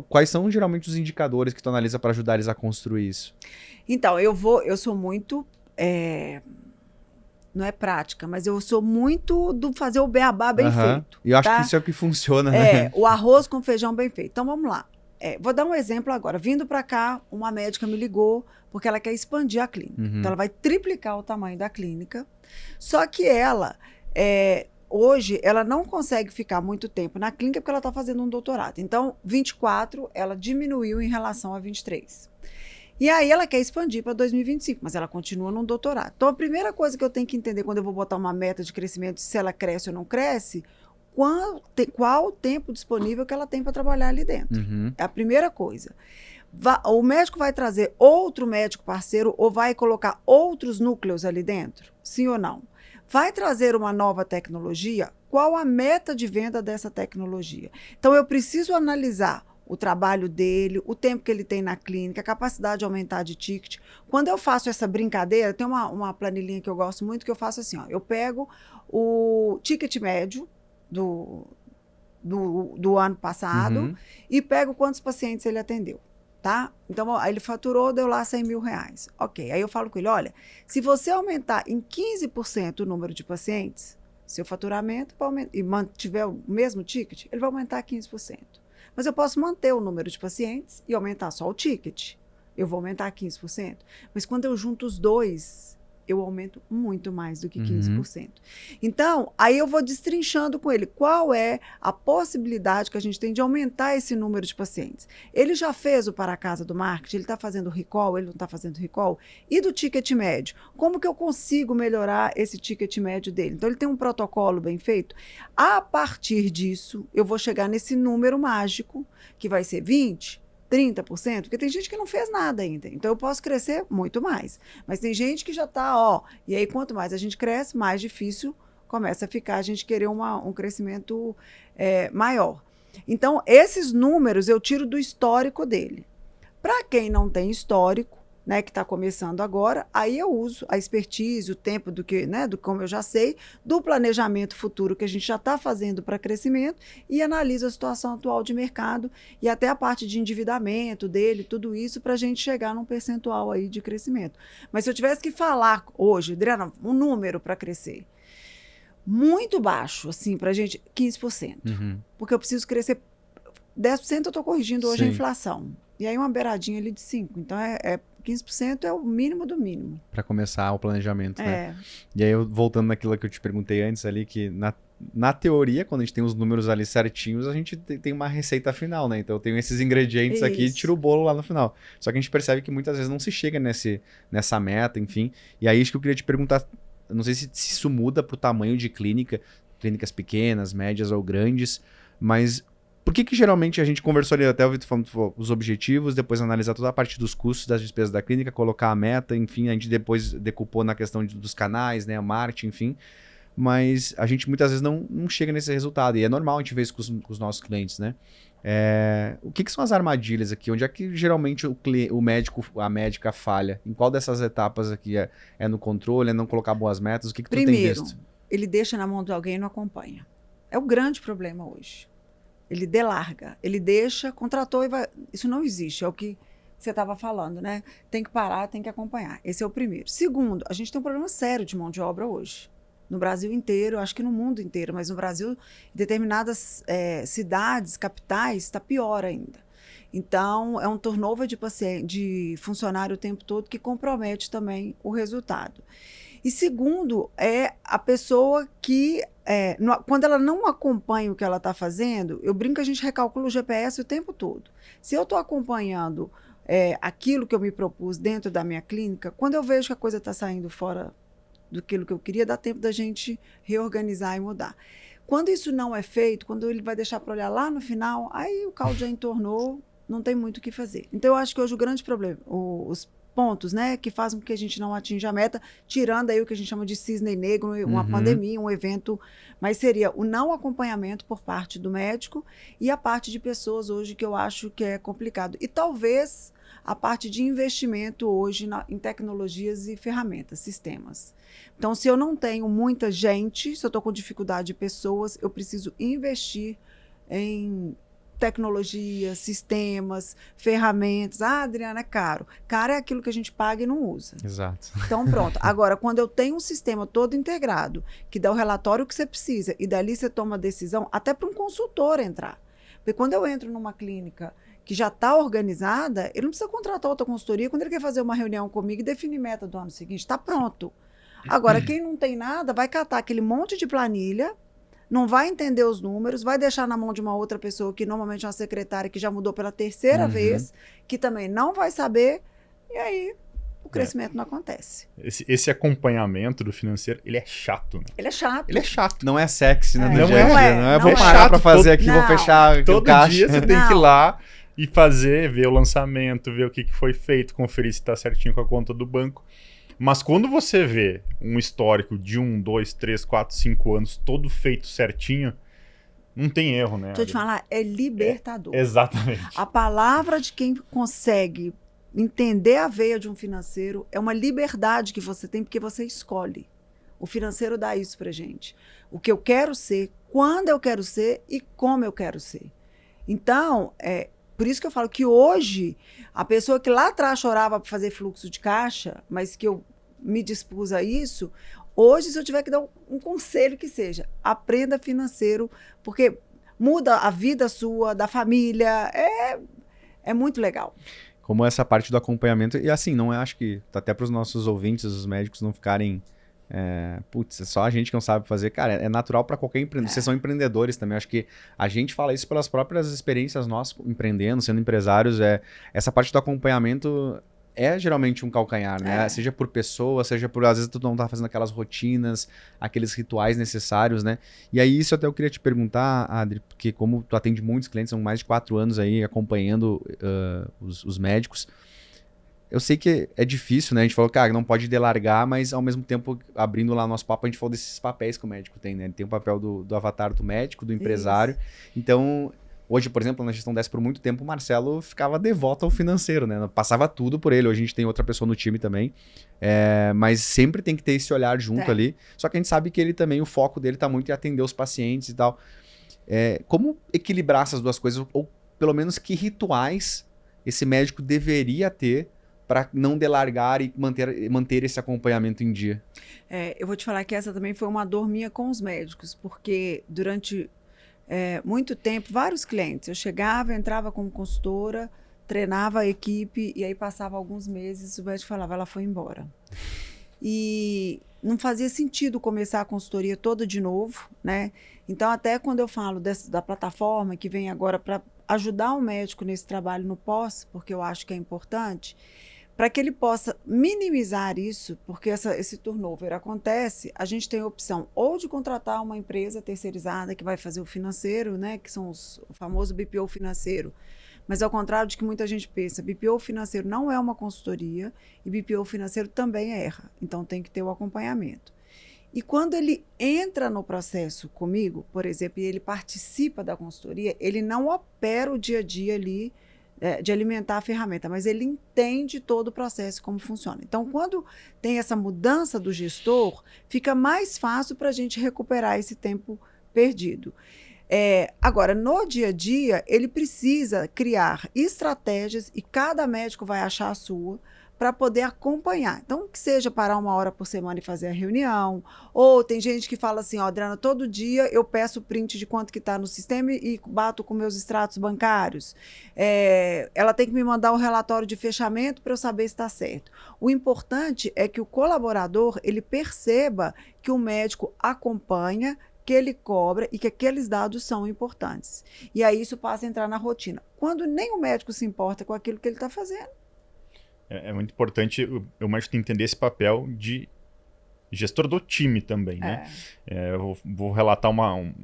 Quais são geralmente os indicadores que tu analisa para ajudar eles a construir isso? Então, eu sou muito... não é prática, mas eu sou muito do fazer o beabá bem feito. E eu acho que isso é o que funciona, né? O arroz com feijão bem feito. Então, vamos lá. Vou dar um exemplo agora. Vindo para cá, uma médica me ligou porque ela quer expandir a clínica. Então, ela vai triplicar o tamanho da clínica. Só que ela, hoje, ela não consegue ficar muito tempo na clínica porque ela está fazendo um doutorado. Então, 24, ela diminuiu em relação a 23. E aí ela quer expandir para 2025, mas ela continua num doutorado. Então, a primeira coisa que eu tenho que entender quando eu vou botar uma meta de crescimento, se ela cresce ou não cresce, qual o tempo disponível que ela tem para trabalhar ali dentro. É a primeira coisa. O médico vai trazer outro médico parceiro ou vai colocar outros núcleos ali dentro? Sim ou não? Vai trazer uma nova tecnologia? qual a meta de venda dessa tecnologia. Então, eu preciso analisar o trabalho dele, o tempo que ele tem na clínica, a capacidade de aumentar de ticket. Quando eu faço essa brincadeira, tem uma planilhinha que eu gosto muito, que eu faço assim, ó, eu pego o ticket médio do ano passado e pego quantos pacientes ele atendeu, tá? Então, ele faturou, deu lá 100 mil reais. Ok, aí eu falo com ele, olha, se você aumentar em 15% o número de pacientes, seu faturamento, e mantiver o mesmo ticket, ele vai aumentar 15%. Mas eu posso manter o número de pacientes e aumentar só o ticket. Eu vou aumentar 15%. Mas quando eu junto os dois, eu aumento muito mais do que 15%. Então, aí eu vou destrinchando com ele qual é a possibilidade que a gente tem de aumentar esse número de pacientes. Ele já fez o para casa do marketing? Ele está fazendo recall? Ele não está fazendo recall? E do ticket médio? Como que eu consigo melhorar esse ticket médio dele? Então, ele tem um protocolo bem feito. A partir disso, eu vou chegar nesse número mágico, que vai ser 20%, 30%, porque tem gente que não fez nada ainda. Então, eu posso crescer muito mais. Mas tem gente que já está, e aí quanto mais a gente cresce, mais difícil começa a ficar a gente querer um crescimento maior. Então, esses números eu tiro do histórico dele. Para quem não tem histórico, né, que está começando agora, aí eu uso a expertise, o tempo do como eu já sei, do planejamento futuro que a gente já está fazendo para crescimento e analiso a situação atual de mercado e até a parte de endividamento dele, tudo isso, para a gente chegar num percentual aí de crescimento. Mas se eu tivesse que falar hoje, Adriana, um número para crescer, muito baixo, assim, para a gente, 15%. Porque eu preciso crescer 10%, eu estou corrigindo hoje a inflação. E aí uma beiradinha ali de 5%. Então, 15% é o mínimo do mínimo. Para começar o planejamento, né? E aí, voltando naquilo que eu te perguntei antes ali, que na teoria, quando a gente tem os números ali certinhos, a gente tem uma receita final, né? Então, eu tenho esses ingredientes aqui e tiro o bolo lá no final. Só que a gente percebe que muitas vezes não se chega nessa meta, enfim. E aí, acho que eu queria te perguntar, não sei se isso muda para o tamanho de clínicas pequenas, médias ou grandes, mas por que geralmente a gente conversou ali, até o Vitor falando os objetivos, depois analisar toda a parte dos custos, das despesas da clínica, colocar a meta, enfim, a gente depois decupou na questão dos canais, né, o marketing, enfim, mas a gente muitas vezes não chega nesse resultado, e é normal a gente ver isso com os nossos clientes, né? O que são as armadilhas aqui? Onde é que geralmente o médico, a médica falha? Em qual dessas etapas aqui é no controle, é não colocar boas metas? O que tu tem visto? Primeiro, ele deixa na mão de alguém e não acompanha. É o grande problema hoje. Ele delarga, ele deixa, contratou e vai. Isso não existe, é o que você estava falando, né? Tem que parar, tem que acompanhar. Esse é o primeiro. Segundo, a gente tem um problema sério de mão de obra hoje. No Brasil inteiro, acho que no mundo inteiro, mas no Brasil, em determinadas cidades, capitais, está pior ainda. Então, é um turnover de funcionário o tempo todo que compromete também o resultado. E segundo, é a pessoa que, quando ela não acompanha o que ela está fazendo, eu brinco que a gente recalcula o GPS o tempo todo. Se eu estou acompanhando aquilo que eu me propus dentro da minha clínica, quando eu vejo que a coisa está saindo fora daquilo que eu queria, dá tempo da gente reorganizar e mudar. Quando isso não é feito, quando ele vai deixar para olhar lá no final, aí o caldo já entornou, não tem muito o que fazer. Então, eu acho que hoje o grande problema, os pontos, né, que fazem com que a gente não atinja a meta, tirando aí o que a gente chama de cisne negro, uma pandemia, um evento, mas seria o não acompanhamento por parte do médico e a parte de pessoas hoje que eu acho que é complicado. E talvez a parte de investimento hoje em tecnologias e ferramentas, sistemas. Então, se eu não tenho muita gente, se eu estou com dificuldade de pessoas, eu preciso investir em tecnologia, sistemas, ferramentas. Adriana, é caro. Caro é aquilo que a gente paga e não usa. Exato. Então, pronto. Agora, quando eu tenho um sistema todo integrado, que dá o relatório que você precisa, e dali você toma a decisão, até para um consultor entrar. Porque quando eu entro numa clínica que já está organizada, ele não precisa contratar outra consultoria. Quando ele quer fazer uma reunião comigo e definir meta do ano seguinte, está pronto. Agora, quem não tem nada, vai catar aquele monte de planilha, não vai entender os números, vai deixar na mão de uma outra pessoa, que normalmente é uma secretária que já mudou pela terceira vez, que também não vai saber, e aí o crescimento não acontece. Esse acompanhamento do financeiro, ele é chato, né? Ele é chato. Ele é chato. Não é sexy, né? Não é. Vou parar pra fazer aqui, vou fechar todo o caixa. dia você tem que ir lá e ver o lançamento, ver o que foi feito, conferir se tá certinho com a conta do banco. Mas quando você vê um histórico de 1, 2, 3, 4, 5 anos, todo feito certinho, não tem erro, né? Deixa eu te falar, é libertador. Exatamente. A palavra de quem consegue entender a veia de um financeiro é uma liberdade que você tem porque você escolhe. O financeiro dá isso pra gente. O que eu quero ser, quando eu quero ser e como eu quero ser. Então, por isso que eu falo que hoje, a pessoa que lá atrás chorava para fazer fluxo de caixa, mas que eu me dispus a isso, hoje, se eu tiver que dar um conselho que seja, aprenda financeiro, porque muda a vida sua, da família, é muito legal. Como essa parte do acompanhamento, e assim, não acho que, até para os nossos ouvintes, os médicos não ficarem, putz, é só a gente que não sabe fazer. Cara, é natural para qualquer empreendedor. Vocês são empreendedores também. Acho que a gente fala isso pelas próprias experiências nossas empreendendo, sendo empresários. Essa parte do acompanhamento é geralmente um calcanhar, né? Seja por pessoa, seja por, às vezes, tu não tá fazendo aquelas rotinas, aqueles rituais necessários, né? E aí, isso até eu queria te perguntar, Adri, porque como tu atende muitos clientes, são mais de 4 anos aí acompanhando os médicos, eu sei que é difícil, né? A gente falou, cara, não pode delargar, mas ao mesmo tempo, abrindo lá nosso papo, a gente falou desses papéis que o médico tem, né? Ele tem o papel do avatar do médico, do empresário. Isso. Então, hoje, por exemplo, na gestão 10 por muito tempo, o Marcelo ficava devoto ao financeiro, né? Passava tudo por ele. Hoje a gente tem outra pessoa no time também. Mas sempre tem que ter esse olhar junto ali. Só que a gente sabe que ele também, o foco dele tá muito em atender os pacientes e tal. Como equilibrar essas duas coisas? Ou pelo menos que rituais esse médico deveria ter para não delargar e manter esse acompanhamento em dia? Eu vou te falar que essa também foi uma dor minha com os médicos, porque durante muito tempo, vários clientes, eu chegava, entrava como consultora, treinava a equipe, e aí passava alguns meses, o médico falava, ela foi embora. E não fazia sentido começar a consultoria toda de novo, né? Então, até quando eu falo da plataforma que vem agora para ajudar o médico nesse trabalho no pós, porque eu acho que é importante, para que ele possa minimizar isso, porque esse turnover acontece, a gente tem a opção ou de contratar uma empresa terceirizada que vai fazer o financeiro, né, que são o famoso BPO financeiro. Mas ao contrário de que muita gente pensa, BPO financeiro não é uma consultoria e BPO financeiro também erra. Então tem que ter o acompanhamento. E quando ele entra no processo comigo, por exemplo, e ele participa da consultoria, ele não opera o dia a dia ali, de alimentar a ferramenta, mas ele entende todo o processo, como funciona. Então, quando tem essa mudança do gestor, fica mais fácil para a gente recuperar esse tempo perdido. Agora, no dia a dia, ele precisa criar estratégias e cada médico vai achar a sua para poder acompanhar. Então, que seja parar 1 hora por semana e fazer a reunião, ou tem gente que fala assim, Adriana, todo dia eu peço print de quanto que está no sistema e bato com meus extratos bancários. Ela tem que me mandar o relatório de fechamento para eu saber se está certo. O importante é que o colaborador, ele perceba que o médico acompanha, que ele cobra e que aqueles dados são importantes. E aí isso passa a entrar na rotina. Quando nem o médico se importa com aquilo que ele está fazendo. É muito importante o médico entender esse papel de gestor do time também, né? Eu vou relatar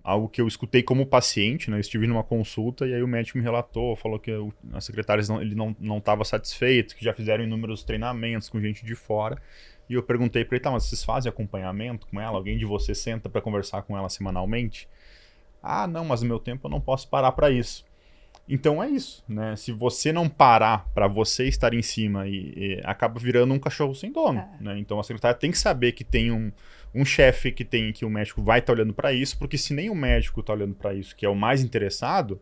algo que eu escutei como paciente, né? Eu estive numa consulta e aí o médico me relatou, falou que as secretárias ele não estava satisfeito, que já fizeram inúmeros treinamentos com gente de fora. E eu perguntei para ele, tá, mas vocês fazem acompanhamento com ela? Alguém de vocês senta para conversar com ela semanalmente? Ah, não, mas no meu tempo eu não posso parar para isso. Então é isso, né? Se você não parar para você estar em cima e acaba virando um cachorro sem dono, né? Então a secretária tem que saber que tem um chefe que o médico vai estar olhando para isso, porque se nem o médico está olhando para isso, que é o mais interessado,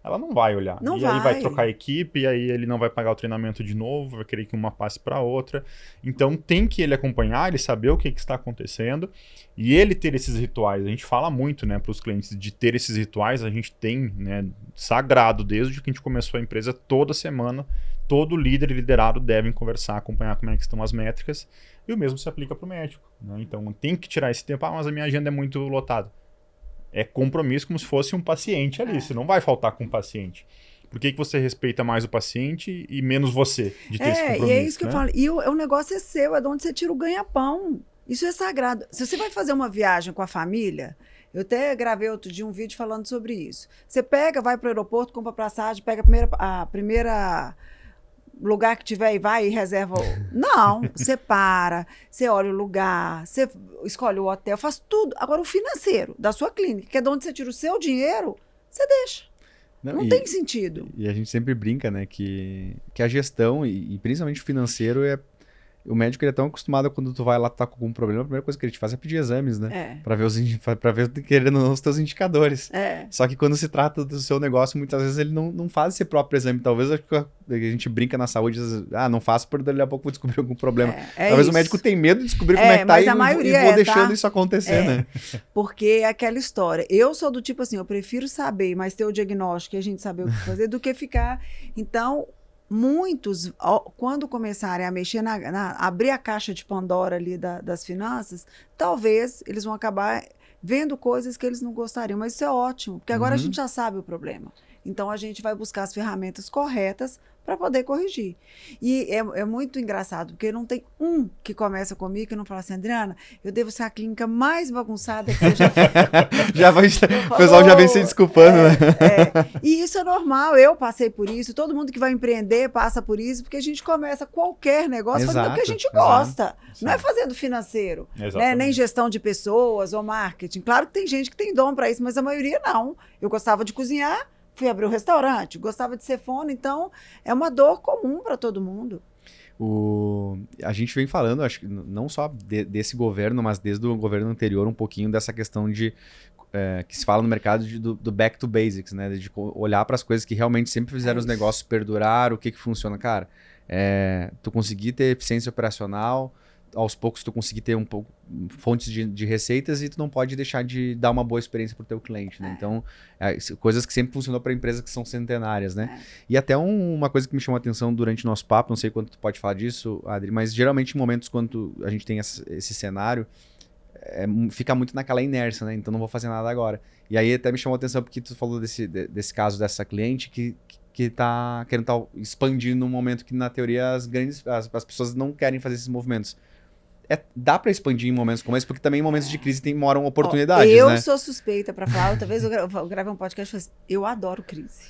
ela não vai olhar. Aí vai trocar a equipe, e aí ele não vai pagar o treinamento de novo, vai querer que uma passe para outra. Então tem que ele acompanhar, ele saber o que está acontecendo e ele ter esses rituais. A gente fala muito, né, para os clientes de ter esses rituais. A gente tem, né, sagrado desde que a gente começou a empresa, toda semana, todo líder e liderado devem conversar, acompanhar como é que estão as métricas, e o mesmo se aplica para o médico, né? Então tem que tirar esse tempo, mas a minha agenda é muito lotada. É compromisso como se fosse um paciente ali. Você não vai faltar com o paciente. Por que você respeita mais o paciente e menos você de ter esse compromisso? E é isso que eu falo. E o negócio é seu, é de onde você tira o ganha-pão. Isso é sagrado. Se você vai fazer uma viagem com a família, eu até gravei outro dia um vídeo falando sobre isso. Você pega, vai para o aeroporto, compra passagem, pega a primeira lugar que tiver e vai e reserva. Não, você para, você olha o lugar, você escolhe o hotel, faz tudo. Agora, o financeiro da sua clínica, que é de onde você tira o seu dinheiro, você deixa. Não tem sentido. E a gente sempre brinca, né, que a gestão e principalmente o financeiro o médico ele é tão acostumado quando tu vai lá tá com algum problema, a primeira coisa que ele te faz é pedir exames, né? Pra ver querendo os teus indicadores. Só que quando se trata do seu negócio, muitas vezes ele não faz esse próprio exame. Talvez a gente brinca na saúde, não faço porque daqui a pouco vou descobrir algum problema. Talvez isso. O médico tenha medo de descobrir como é que tá e vou deixando isso acontecer, né? Porque é aquela história. Eu sou do tipo assim, eu prefiro saber, mas ter o diagnóstico e a gente saber o que fazer, do que ficar... Então... Muitos, quando começarem a mexer, abrir a caixa de Pandora ali das finanças, talvez eles vão acabar vendo coisas que eles não gostariam. Mas isso é ótimo, porque agora a gente já sabe o problema. Então, a gente vai buscar as ferramentas corretas para poder corrigir. E é muito engraçado, porque não tem um que começa comigo que não fala assim, Adriana, eu devo ser a clínica mais bagunçada que você já fez. O pessoal já vem se desculpando, né? E isso é normal, eu passei por isso, todo mundo que vai empreender passa por isso, porque a gente começa qualquer negócio fazendo o que a gente gosta. Não é fazendo financeiro, né? Nem gestão de pessoas ou marketing. Claro que tem gente que tem dom para isso, mas a maioria não. Eu gostava de cozinhar, fui abrir um restaurante, gostava de ser fono, então é uma dor comum para todo mundo. A gente vem falando, acho que não só desse governo, mas desde o governo anterior, um pouquinho dessa questão de que se fala no mercado do back to basics, né? De olhar para as coisas que realmente sempre fizeram os negócios perdurar, o que funciona. Cara, tu conseguir ter eficiência operacional, aos poucos tu conseguir ter um pouco fontes de receitas e tu não pode deixar de dar uma boa experiência para o teu cliente, né? Então, coisas que sempre funcionou para empresas que são centenárias, né? E até uma coisa que me chamou a atenção durante o nosso papo, não sei quanto tu pode falar disso, Adri, mas geralmente em momentos quando a gente tem esse cenário, fica muito naquela inércia, né? Então não vou fazer nada agora. E aí até me chamou a atenção porque tu falou desse caso dessa cliente que tá querendo expandir num momento que, na teoria, as pessoas não querem fazer esses movimentos. Dá para expandir em momentos como esse, porque também em momentos de crise moram oportunidades, eu né? sou suspeita para falar. Outra vez eu gravei um podcast e falei assim, eu adoro crise.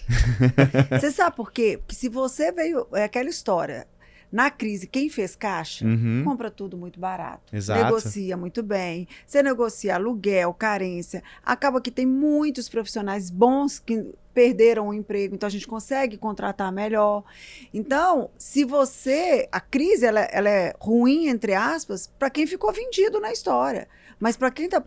Você sabe por quê? Porque se você veio... É aquela história. Na crise, quem fez caixa, compra tudo muito barato. Exato. Negocia muito bem. Você negocia aluguel, carência. Acaba que tem muitos profissionais bons que perderam o emprego, então a gente consegue contratar melhor. Então, a crise ela é ruim, entre aspas, para quem ficou vendido na história. Mas para quem está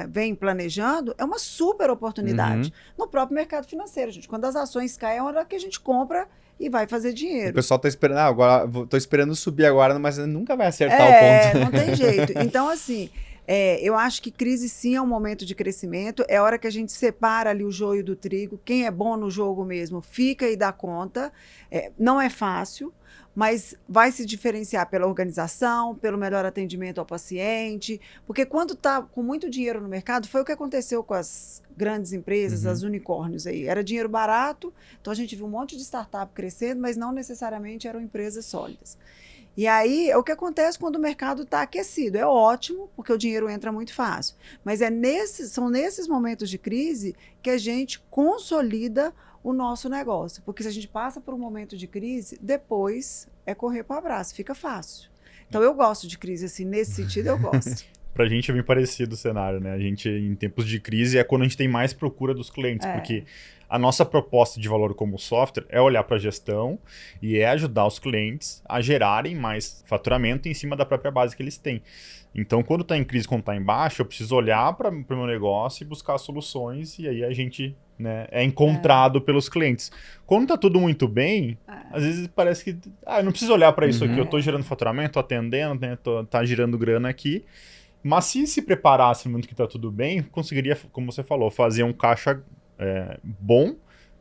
vem planejando, é uma super oportunidade. No próprio mercado financeiro, gente. Quando as ações caem, é a hora que a gente compra e vai fazer dinheiro. O pessoal está esperando, agora tô esperando subir agora, mas nunca vai acertar o ponto. Não tem jeito. Então, assim, eu acho que crise sim é um momento de crescimento, é hora que a gente separa ali o joio do trigo, quem é bom no jogo mesmo fica e dá conta, não é fácil, mas vai se diferenciar pela organização, pelo melhor atendimento ao paciente, porque quando está com muito dinheiro no mercado, foi o que aconteceu com as grandes empresas, as unicórnios aí. Era dinheiro barato, então a gente viu um monte de startup crescendo, mas não necessariamente eram empresas sólidas. E aí, é o que acontece quando o mercado está aquecido. É ótimo, porque o dinheiro entra muito fácil. Mas são nesses momentos de crise que a gente consolida o nosso negócio. Porque se a gente passa por um momento de crise, depois é correr para o abraço, fica fácil. Então, eu gosto de crise, assim, nesse sentido eu gosto. Pra gente é bem parecido o cenário, né? A gente, em tempos de crise, é quando a gente tem mais procura dos clientes, porque a nossa proposta de valor como software é olhar para a gestão e ajudar os clientes a gerarem mais faturamento em cima da própria base que eles têm. Então, quando está em crise, quando está em baixa, eu preciso olhar para o meu negócio e buscar soluções, e aí a gente, né, é encontrado pelos clientes. Quando está tudo muito bem, às vezes parece que eu não preciso olhar para isso aqui, eu estou gerando faturamento, estou atendendo, né, tá girando grana aqui. Mas se preparasse no momento que está tudo bem, conseguiria, como você falou, fazer um caixa bom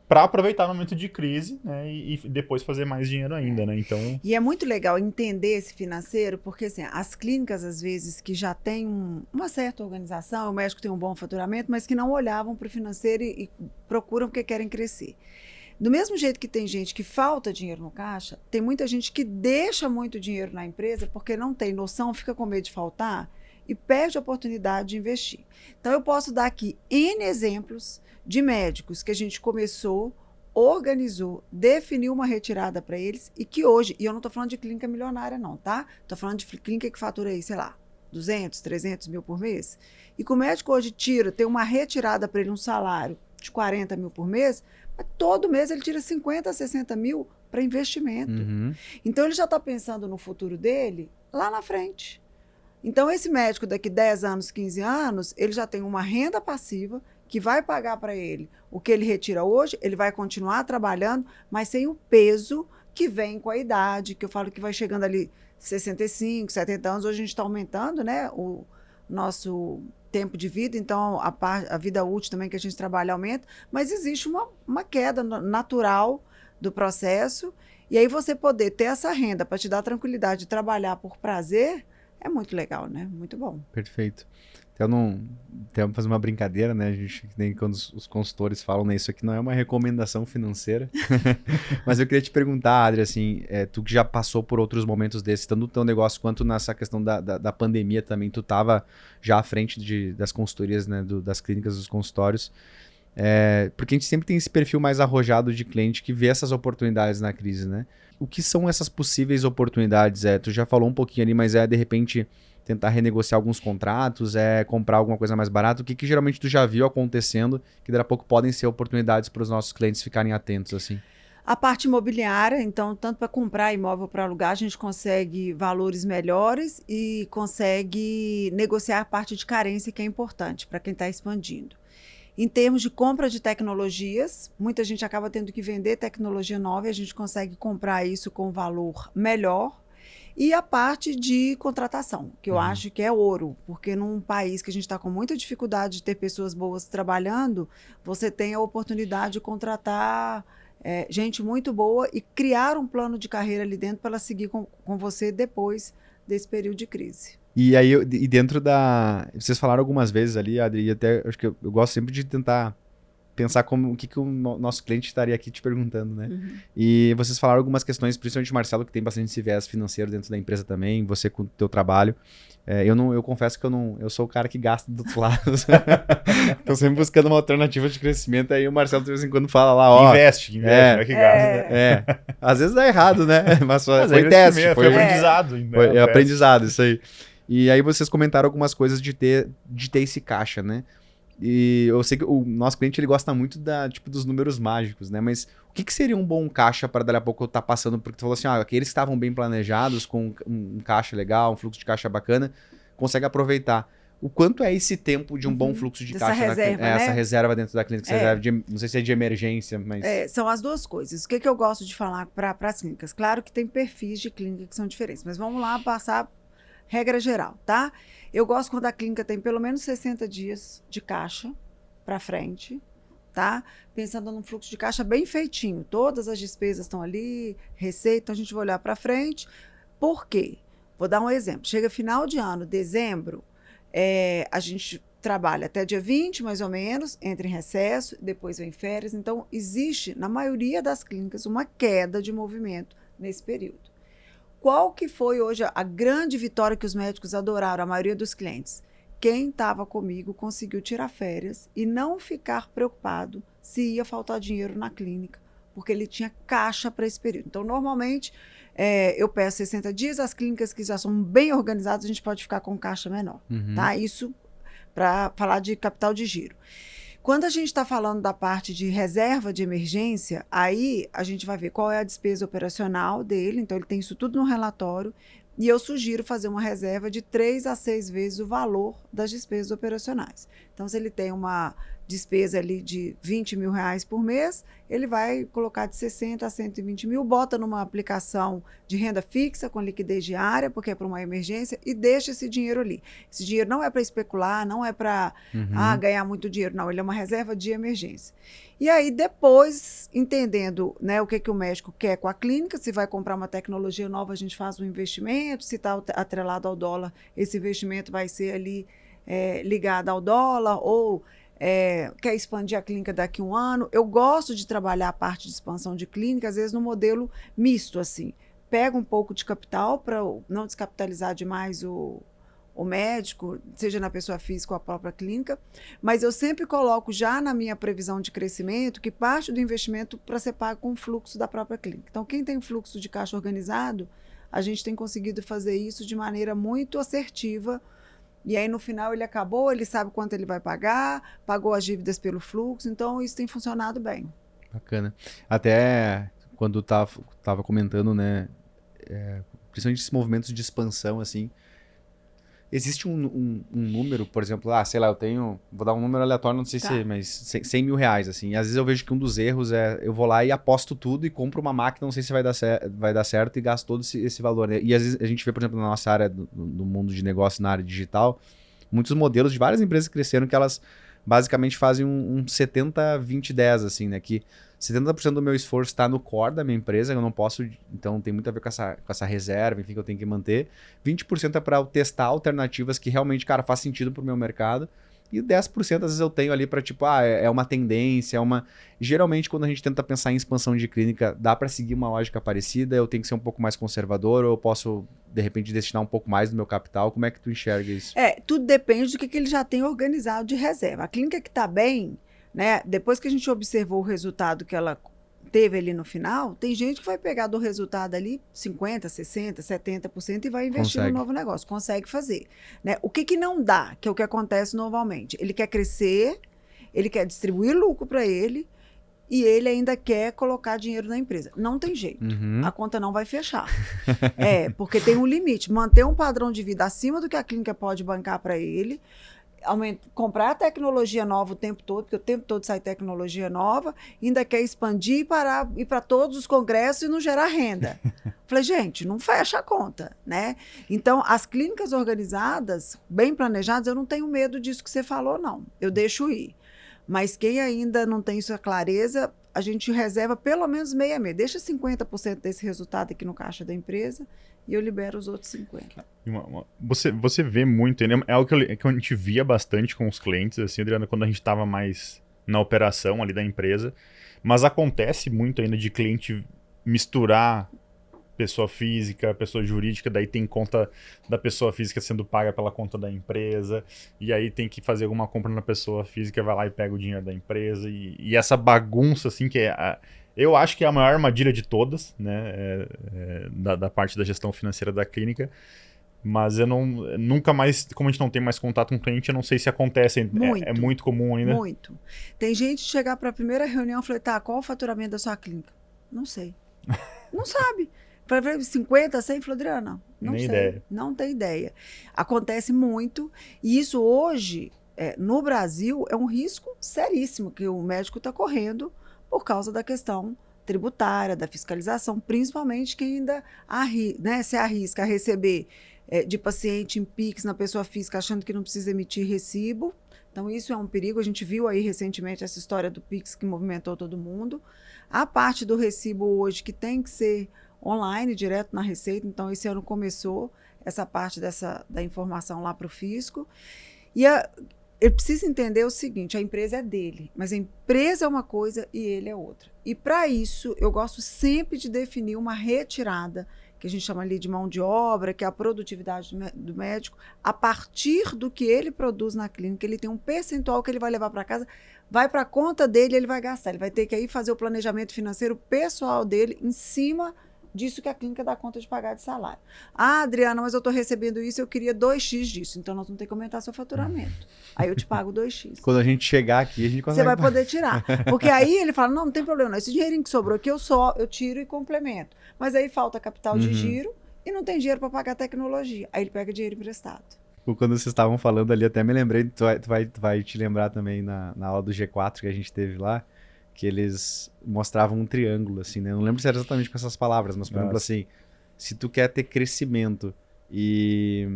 para aproveitar no momento de crise, né, e depois fazer mais dinheiro ainda, né? Então... E é muito legal entender esse financeiro, porque assim, as clínicas, às vezes, que já têm uma certa organização, o médico tem um bom faturamento, mas que não olhavam para o financeiro e procuram porque querem crescer. Do mesmo jeito que tem gente que falta dinheiro no caixa, tem muita gente que deixa muito dinheiro na empresa porque não tem noção, fica com medo de faltar e perde a oportunidade de investir. Então, eu posso dar aqui N exemplos de médicos que a gente começou organizou, definiu uma retirada para eles e que hoje, e eu não estou falando de clínica milionária não, tá? Estou falando de clínica que fatura aí, sei lá, 200, 300 mil por mês. E que o médico hoje tem uma retirada para ele, um salário de 40 mil por mês, mas todo mês ele tira 50, 60 mil para investimento. Então ele já está pensando no futuro dele lá na frente. Então esse médico daqui 10 anos, 15 anos, ele já tem uma renda passiva que vai pagar para ele o que ele retira hoje, ele vai continuar trabalhando, mas sem o peso que vem com a idade, que eu falo que vai chegando ali 65, 70 anos, hoje a gente está aumentando, né, o nosso tempo de vida, então a vida útil também que a gente trabalha aumenta, mas existe uma queda natural do processo, e aí você poder ter essa renda para te dar tranquilidade de trabalhar por prazer, é muito legal, né? Muito bom. Perfeito. Até fazer uma brincadeira, né? A gente, nem quando os consultores falam, né? Isso aqui não é uma recomendação financeira. Mas eu queria te perguntar, Adri, assim, tu que já passou por outros momentos desses, tanto no teu negócio quanto nessa questão da pandemia também, tu estava já à frente das consultorias, né? Das clínicas, dos consultórios. Porque a gente sempre tem esse perfil mais arrojado de cliente que vê essas oportunidades na crise, né? O que são essas possíveis oportunidades? Tu já falou um pouquinho ali, mas de repente tentar renegociar alguns contratos, comprar alguma coisa mais barata? O que geralmente tu já viu acontecendo que daqui a pouco podem ser oportunidades para os nossos clientes ficarem atentos, assim? A parte imobiliária, então, tanto para comprar imóvel para alugar, a gente consegue valores melhores e consegue negociar a parte de carência, que é importante para quem está expandindo. Em termos de compra de tecnologias, muita gente acaba tendo que vender tecnologia nova e a gente consegue comprar isso com valor melhor. E a parte de contratação, que eu acho que é ouro, porque num país que a gente está com muita dificuldade de ter pessoas boas trabalhando, você tem a oportunidade de contratar gente muito boa e criar um plano de carreira ali dentro para ela seguir com você depois desse período de crise. E aí, dentro vocês falaram algumas vezes ali, Adri, e até acho que eu gosto sempre de tentar pensar o que o nosso cliente estaria aqui te perguntando, né? E vocês falaram algumas questões, principalmente o Marcelo, que tem bastante esse viés financeiro dentro da empresa também, você com o teu trabalho. Eu confesso que eu sou o cara que gasta do outro lado. Estou sempre buscando uma alternativa de crescimento, aí o Marcelo de vez em quando fala lá, ó... Investe, não é que gasta. Às vezes dá errado, né? Mas foi teste, foi aprendizado. Foi aprendizado, isso aí. E aí vocês comentaram algumas coisas de ter esse caixa, né? E eu sei que o nosso cliente ele gosta muito dos números mágicos, né? Mas o que seria um bom caixa para daqui a pouco estar passando? Porque tu falou assim, aqueles que estavam bem planejados, com um caixa legal, um fluxo de caixa bacana, consegue aproveitar. O quanto é esse tempo de um bom fluxo de caixa? Reserva, né? Essa reserva dentro da clínica, não sei se é de emergência, mas... São as duas coisas. O que eu gosto de falar para as clínicas? Claro que tem perfis de clínica que são diferentes, mas vamos lá passar regra geral, tá? Eu gosto quando a clínica tem pelo menos 60 dias de caixa para frente, tá? Pensando num fluxo de caixa bem feitinho. Todas as despesas estão ali, receita, então a gente vai olhar para frente. Por quê? Vou dar um exemplo. Chega final de ano, dezembro, a gente trabalha até dia 20, mais ou menos, entra em recesso, depois vem férias. Então, existe, na maioria das clínicas, uma queda de movimento nesse período. Qual que foi hoje a grande vitória que os médicos adoraram, a maioria dos clientes? Quem estava comigo conseguiu tirar férias e não ficar preocupado se ia faltar dinheiro na clínica, porque ele tinha caixa para esse período. Então, normalmente, eu peço 60 dias, as clínicas que já são bem organizadas, a gente pode ficar com caixa menor, tá? Isso para falar de capital de giro. Quando a gente está falando da parte de reserva de emergência, aí a gente vai ver qual é a despesa operacional dele, então ele tem isso tudo no relatório, e eu sugiro fazer uma reserva de 3 a 6 vezes o valor das despesas operacionais. Então, se ele tem uma despesa ali de R$20 mil por mês, ele vai colocar de 60 a 120 mil, bota numa aplicação de renda fixa com liquidez diária, porque é para uma emergência, e deixa esse dinheiro ali. Esse dinheiro não é para especular, não é para ganhar muito dinheiro, não. Ele é uma reserva de emergência. E aí, depois, entendendo, né, o que o médico quer com a clínica, se vai comprar uma tecnologia nova, a gente faz um investimento, se está atrelado ao dólar, esse investimento vai ser ali ligado ao dólar, ou quer expandir a clínica daqui a um ano. Eu gosto de trabalhar a parte de expansão de clínica, às vezes no modelo misto, assim. Pega um pouco de capital para não descapitalizar demais o o médico, seja na pessoa física ou a própria clínica, mas eu sempre coloco já na minha previsão de crescimento que parte do investimento para ser pago com o fluxo da própria clínica. Então, quem tem fluxo de caixa organizado, a gente tem conseguido fazer isso de maneira muito assertiva, e aí no final ele acabou, ele sabe quanto ele vai pagar, pagou as dívidas pelo fluxo, então isso tem funcionado bem. Bacana. Até quando tava comentando, né, principalmente esses movimentos de expansão, assim, existe um número, por exemplo, sei lá, vou dar um número aleatório, não sei se, mas 100 mil reais, assim. E às vezes eu vejo que um dos erros eu vou lá e aposto tudo e compro uma máquina, não sei se vai dar certo e gasto todo esse valor, né? E às vezes a gente vê, por exemplo, na nossa área do mundo de negócio, na área digital, muitos modelos de várias empresas que cresceram que elas basicamente fazem um 70-20-10, assim, né? Que 70% do meu esforço está no core da minha empresa, eu não posso, então tem muito a ver com essa reserva, enfim, que eu tenho que manter. 20% é para eu testar alternativas que realmente, cara, faz sentido para o meu mercado. E 10% às vezes eu tenho ali para tipo, é uma tendência, Geralmente quando a gente tenta pensar em expansão de clínica, dá para seguir uma lógica parecida, eu tenho que ser um pouco mais conservador, ou eu posso, de repente, destinar um pouco mais do meu capital. Como é que tu enxerga isso? Tudo depende do que ele já tem organizado de reserva. A clínica que está bem, né, depois que a gente observou o resultado que ela teve ali no final, tem gente que vai pegar do resultado ali 50%, 60%, 70% e vai investir no novo negócio. Consegue fazer. Né? O que não dá, que é o que acontece normalmente? Ele quer crescer, ele quer distribuir lucro para ele e ele ainda quer colocar dinheiro na empresa. Não tem jeito. A conta não vai fechar. Porque tem um limite. Manter um padrão de vida acima do que a clínica pode bancar para ele, comprar tecnologia nova o tempo todo, porque o tempo todo sai tecnologia nova, ainda quer expandir e ir para todos os congressos e não gerar renda. Falei, gente, não fecha a conta, né? Então, as clínicas organizadas, bem planejadas, eu não tenho medo disso que você falou, não. Eu deixo ir. Mas quem ainda não tem isso a clareza, a gente reserva pelo menos meia. Deixa 50% desse resultado aqui no caixa da empresa e eu libero os outros 50%. Você vê muito, né? É algo que a gente via bastante com os clientes, assim, Adriana, quando a gente estava mais na operação ali da empresa. Mas acontece muito ainda de cliente misturar pessoa física, pessoa jurídica, daí tem conta da pessoa física sendo paga pela conta da empresa, e aí tem que fazer alguma compra na pessoa física, vai lá e pega o dinheiro da empresa, e essa bagunça, assim, que eu acho que é a maior armadilha de todas, né, da parte da gestão financeira da clínica, mas eu nunca mais, como a gente não tem mais contato com o cliente, eu não sei se acontece, é muito comum ainda. Muito. Tem gente chegar para a primeira reunião e falar, qual o faturamento da sua clínica? Não sei. Não sabe. Para 50, 100, falou, Adriana, não sei, ideia. Não tem ideia. Acontece muito, e isso hoje, no Brasil, é um risco seríssimo que o médico está correndo por causa da questão tributária, da fiscalização, principalmente quem ainda se arrisca a receber de paciente em Pix na pessoa física, achando que não precisa emitir recibo. Então, isso é um perigo. A gente viu aí recentemente essa história do Pix que movimentou todo mundo. A parte do recibo hoje que tem que ser online, direto na Receita. Então, esse ano começou essa parte da informação lá para o fisco. E ele precisa entender o seguinte, a empresa é dele, mas a empresa é uma coisa e ele é outra. E para isso, eu gosto sempre de definir uma retirada, que a gente chama ali de mão de obra, que é a produtividade do médico, a partir do que ele produz na clínica, ele tem um percentual que ele vai levar para casa, vai para a conta dele, ele vai gastar. Ele vai ter que aí fazer o planejamento financeiro pessoal dele em cima disso que a clínica dá conta de pagar de salário. Adriana, mas eu estou recebendo isso, eu queria 2x disso, então nós vamos ter que aumentar seu faturamento. Aí eu te pago 2x. Quando a gente chegar aqui, a gente consegue... Você vai poder tirar. Porque aí ele fala, não tem problema, não. Esse dinheirinho que sobrou aqui eu tiro e complemento. Mas aí falta capital de giro e não tem dinheiro para pagar tecnologia. Aí ele pega dinheiro emprestado. Quando vocês estavam falando ali, até me lembrei, tu vai te lembrar também na aula do G4 que a gente teve lá, que eles mostravam um triângulo, assim, né? Não lembro se era exatamente com essas palavras, mas, por exemplo, assim, se tu quer ter crescimento e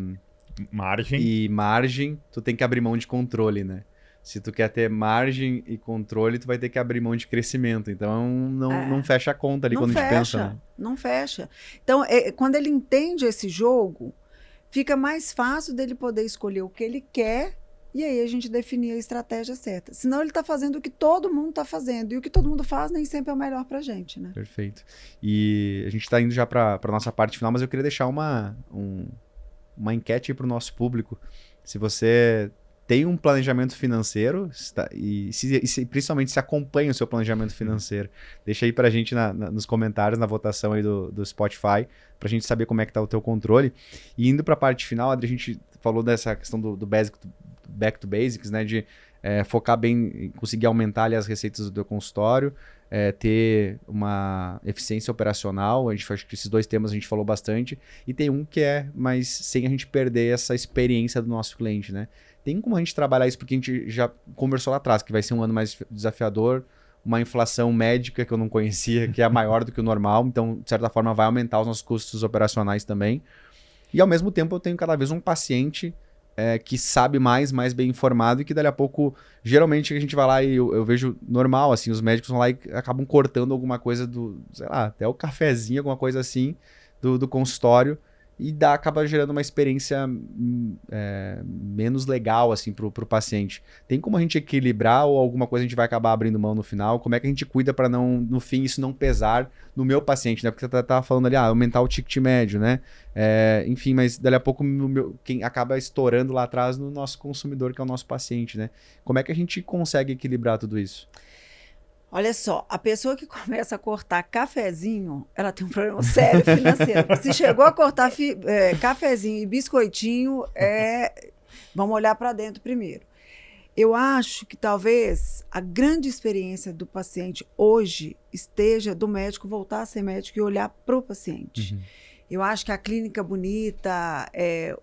margem, tu tem que abrir mão de controle, né? Se tu quer ter margem e controle, tu vai ter que abrir mão de crescimento. Então, não fecha a conta ali quando a gente pensa, né? Não fecha. Então, quando ele entende esse jogo, fica mais fácil dele poder escolher o que ele quer. E aí a gente definir a estratégia certa. Senão ele está fazendo o que todo mundo está fazendo. E o que todo mundo faz nem sempre é o melhor para a gente, né? Perfeito. E a gente está indo já para a nossa parte final, mas eu queria deixar uma enquete para o nosso público. Se você tem um planejamento financeiro principalmente se acompanha o seu planejamento financeiro. Deixa aí pra gente nos comentários, na votação aí do Spotify, pra gente saber como é que tá o teu controle. E indo pra parte final, Adri, a gente falou dessa questão do back to basics, né? De focar bem em conseguir aumentar ali as receitas do teu consultório, ter uma eficiência operacional. Acho que esses dois temas a gente falou bastante. E tem um que mas sem a gente perder essa experiência do nosso cliente, né? Tem como a gente trabalhar isso, porque a gente já conversou lá atrás, que vai ser um ano mais desafiador, uma inflação médica que eu não conhecia, que é maior do que o normal, então, de certa forma, vai aumentar os nossos custos operacionais também. E, ao mesmo tempo, eu tenho cada vez um paciente que sabe mais bem informado e que, dali a pouco, geralmente, a gente vai lá e eu vejo normal, assim, os médicos vão lá e acabam cortando alguma coisa sei lá, até o cafezinho, alguma coisa assim, do consultório, e acaba gerando uma experiência menos legal assim, pro paciente. Tem como a gente equilibrar ou alguma coisa a gente vai acabar abrindo mão no final? Como é que a gente cuida para não, no fim, isso não pesar no meu paciente, né? Porque você tá falando ali, aumentar o ticket médio, né? Enfim, mas dali a pouco quem acaba estourando lá atrás no nosso consumidor, que é o nosso paciente, né? Como é que a gente consegue equilibrar tudo isso? Olha só, a pessoa que começa a cortar cafezinho, ela tem um problema sério financeiro. Se chegou a cortar cafezinho e biscoitinho, vamos olhar para dentro primeiro. Eu acho que talvez a grande experiência do paciente hoje esteja do médico voltar a ser médico e olhar para o paciente. Uhum. Eu acho que a clínica bonita,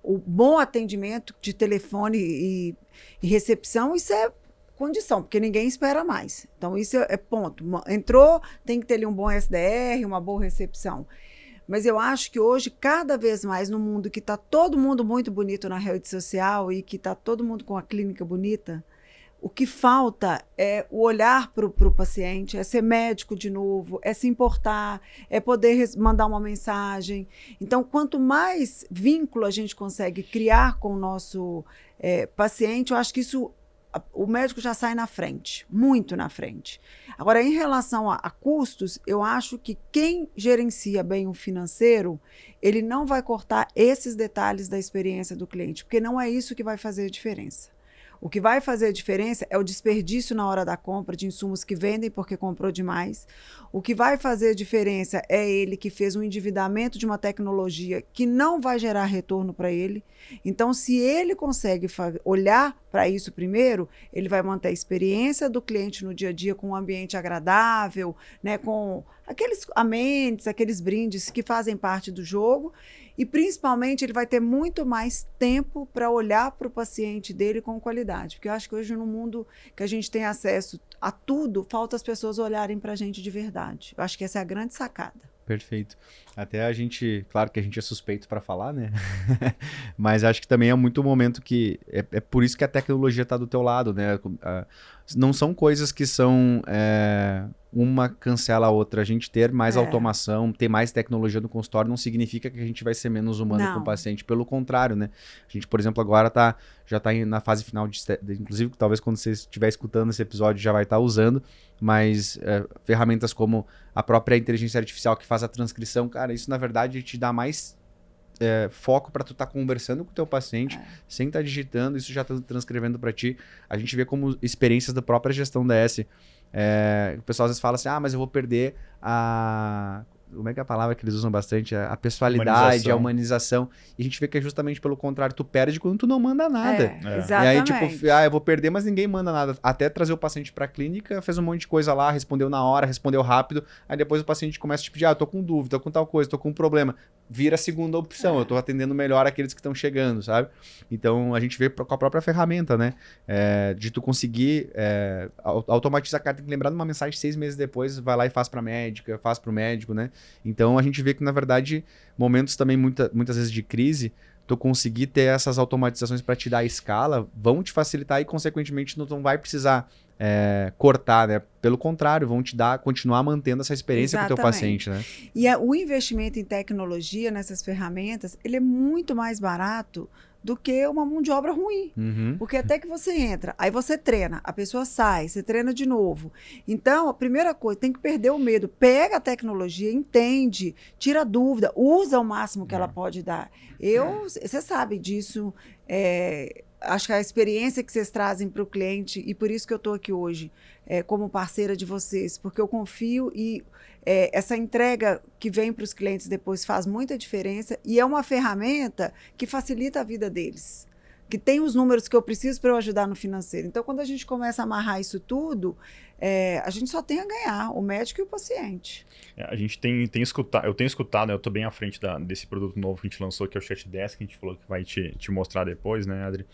o bom atendimento de telefone e recepção, isso é condição, porque ninguém espera mais. Então, isso é ponto. Entrou, tem que ter ali um bom SDR, uma boa recepção. Mas eu acho que hoje, cada vez mais no mundo que está todo mundo muito bonito na rede social e que está todo mundo com a clínica bonita, o que falta é o olhar para o paciente, é ser médico de novo, é se importar, é poder mandar uma mensagem. Então, quanto mais vínculo a gente consegue criar com o nosso paciente, eu acho que isso o médico já sai na frente, muito na frente. Agora, em relação a custos, eu acho que quem gerencia bem o financeiro, ele não vai cortar esses detalhes da experiência do cliente, porque não é isso que vai fazer a diferença. O que vai fazer a diferença é o desperdício na hora da compra de insumos que vendem porque comprou demais. O que vai fazer a diferença é ele que fez um endividamento de uma tecnologia que não vai gerar retorno para ele. Então, se ele consegue olhar para isso primeiro, ele vai manter a experiência do cliente no dia a dia com um ambiente agradável, né, com aqueles amenities, aqueles brindes que fazem parte do jogo. E, principalmente, ele vai ter muito mais tempo para olhar para o paciente dele com qualidade. Porque eu acho que hoje, no mundo que a gente tem acesso a tudo, falta as pessoas olharem para a gente de verdade. Eu acho que essa é a grande sacada. Perfeito. Até a gente, claro que a gente é suspeito para falar, né? Mas acho que também é muito momento que... É por isso que a tecnologia está do teu lado, né? Não são coisas que são... uma cancela a outra. A gente ter mais automação, ter mais tecnologia no consultório não significa que a gente vai ser menos humano com o paciente. Pelo contrário, né? A gente, por exemplo, agora já está na fase final, inclusive talvez quando você estiver escutando esse episódio já vai estar usando, mas ferramentas como a própria inteligência artificial que faz a transcrição, cara, isso na verdade te dá mais foco para tu estar conversando com o teu paciente, sem estar digitando, isso já está transcrevendo para ti. A gente vê como experiências da própria gestão DS. O pessoal às vezes fala assim, mas eu vou perder como é que é a palavra que eles usam bastante? A pessoalidade, a humanização. E a gente vê que é justamente pelo contrário, tu perde quando tu não manda nada. Exatamente. E aí, tipo, eu vou perder, mas ninguém manda nada. Até trazer o paciente pra clínica, fez um monte de coisa lá, respondeu na hora, respondeu rápido. Aí depois o paciente começa a te pedir, eu tô com dúvida, tô com tal coisa, tô com um problema. Vira a segunda opção, eu tô atendendo melhor aqueles que estão chegando, sabe? Então, a gente vê com a própria ferramenta, né? De tu conseguir automatizar, cara, tem que lembrar de uma mensagem 6 meses depois, vai lá e faz pra médica, faz pro médico, né? Então, a gente vê que, na verdade, momentos também muitas vezes de crise, tu conseguir ter essas automatizações para te dar a escala, vão te facilitar e, consequentemente, não vai precisar cortar, né? Pelo contrário, vão te continuar mantendo essa experiência com o teu paciente, né? E o investimento em tecnologia nessas ferramentas, ele é muito mais barato do que uma mão de obra ruim. Uhum. Porque até que você entra, aí você treina, a pessoa sai, você treina de novo. Então, a primeira coisa, tem que perder o medo. Pega a tecnologia, entende, tira dúvida, usa o máximo que ela pode dar. Você sabe disso, acho que a experiência que vocês trazem para o cliente, e por isso que eu estou aqui hoje, como parceira de vocês, porque eu confio e essa entrega que vem para os clientes depois faz muita diferença e é uma ferramenta que facilita a vida deles, que tem os números que eu preciso para eu ajudar no financeiro. Então, quando a gente começa a amarrar isso tudo, a gente só tem a ganhar, o médico e o paciente. A gente tem escutado, eu tenho escutado, eu estou bem à frente desse produto novo que a gente lançou, que é o ChatDesk, que a gente falou que vai te mostrar depois, né, Adri?